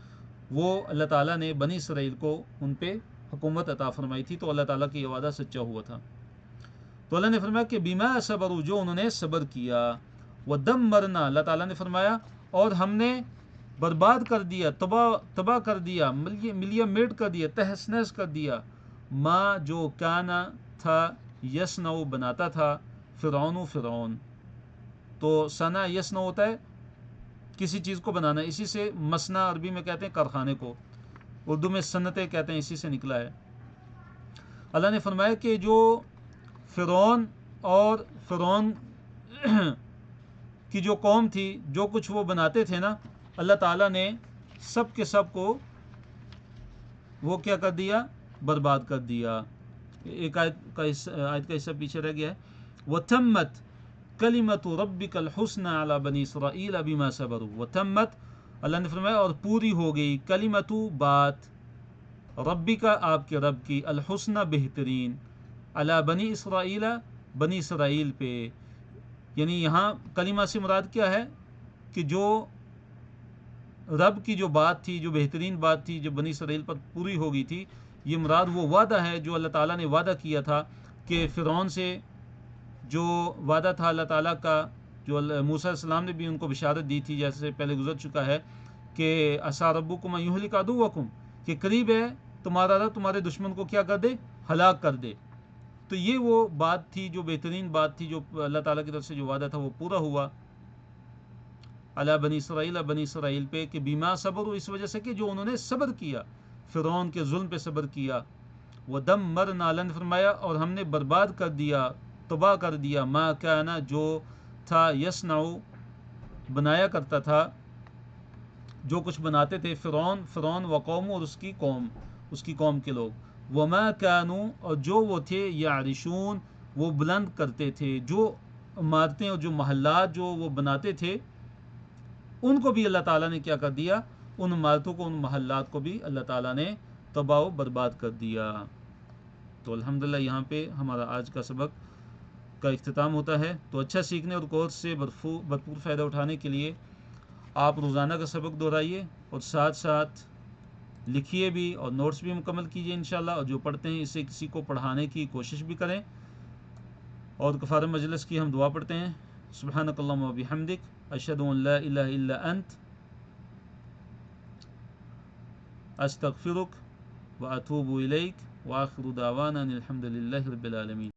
وہ اللہ تعالیٰ نے بنی اسرائیل کو ان پہ حکومت عطا فرمائی تھی، تو اللہ تعالیٰ کی یہ وعدہ سچا ہوا تھا۔ تو اللہ نے فرمایا کہ بیما صبروا، جو انہوں نے صبر کیا، ودمرنا، اللہ تعالیٰ نے فرمایا اور ہم نے برباد کر دیا، تباہ کر دیا، ملیا میٹ کر دیا، تہس نہس کر دیا، ما جو کانا تھا، یسنو بناتا تھا، فرعون. تو ثنا یسنو ہوتا ہے کسی چیز کو بنانا، اسی سے مسنا عربی میں کہتے ہیں کارخانے کو، اردو میں صنعتیں کہتے ہیں، اسی سے نکلا ہے. اللہ نے فرمایا کہ جو فرعون اور فرعون کی جو قوم تھی، جو کچھ وہ بناتے تھے نا، اللہ تعالیٰ نے سب کے سب کو وہ کیا کر دیا؟ برباد کر دیا. ایک آیت کا حصہ پیچھے رہ گیا ہے. وَتَمَّتْ كَلِمَةُ رَبِّكَ الْحُسْنَى عَلَى بَنِي إِسْرَائِيلَ بِمَا صَبَرُوا. وَتَمَّتْ، اللہ نے فرمایا اور پوری ہو گئی، کلمتو بات، ربی کا آپ کے رب کی، الحسنہ بہترین، علی بنی اسرائیل بنی اسرائیل پہ. یعنی یہاں کلمہ سے مراد کیا ہے کہ جو رب کی جو بات تھی، جو بہترین بات تھی، جو بنی اسرائیل پر پوری ہو گئی تھی، یہ مراد وہ وعدہ ہے جو اللہ تعالیٰ نے وعدہ کیا تھا کہ فرعون سے جو وعدہ تھا اللہ تعالیٰ کا، جو موسیٰ علیہ السلام نے بھی ان کو بشارت دی تھی، جیسے پہلے گزر چکا ہے کہ عسیٰ ربکم ان یہلک عدوکم، کہ قریب ہے تمہارا رب تمہارے دشمن کو کیا کر دے؟ ہلاک کر دے. تو یہ وہ بات تھی، جو بہترین بات تھی، جو اللہ تعالیٰ کی طرف سے جو وعدہ تھا وہ پورا ہوا علی بنی اسرائیل، بنی اسرائیل پہ، کہ بیما صبر، اس وجہ سے کہ جو انہوں نے صبر کیا، فرعون کے ظلم پہ صبر کیا. وَدَمَّرْنَا، اللہ نے فرمایا اور ہم نے برباد کر دیا، تباہ کر دیا، ما کانا جو تھا، یسنعو بنایا کرتا تھا، جو کچھ بناتے تھے، فرعون و قوم، اور اس کی قوم کے لوگ. وما کانوا، اور جو وہ تھے، یعرشون وہ بلند کرتے تھے، جو عمارتیں اور جو محلات جو وہ بناتے تھے، ان کو بھی اللہ تعالیٰ نے کیا کر دیا؟ ان عمارتوں کو، ان محلات کو بھی اللہ تعالیٰ نے تباہ و برباد کر دیا. تو الحمدللہ یہاں پہ ہمارا آج کا سبق کا اختتام ہوتا ہے. تو اچھا سیکھنے اور کورس سے بھرپور فائدہ اٹھانے کے لیے آپ روزانہ کا سبق دہرائیے اور ساتھ ساتھ لکھیے بھی اور نوٹس بھی مکمل کیجیے انشاءاللہ، اور جو پڑھتے ہیں اسے کسی کو پڑھانے کی کوشش بھی کریں. اور کفارہ مجلس کی ہم دعا پڑھتے ہیں. سبحانک اللہم و بحمدک، اشہد ان لا الہ الا انت، استغفرک و اتوب الیک، وآخر دعوانا الحمد للہ رب العالمین.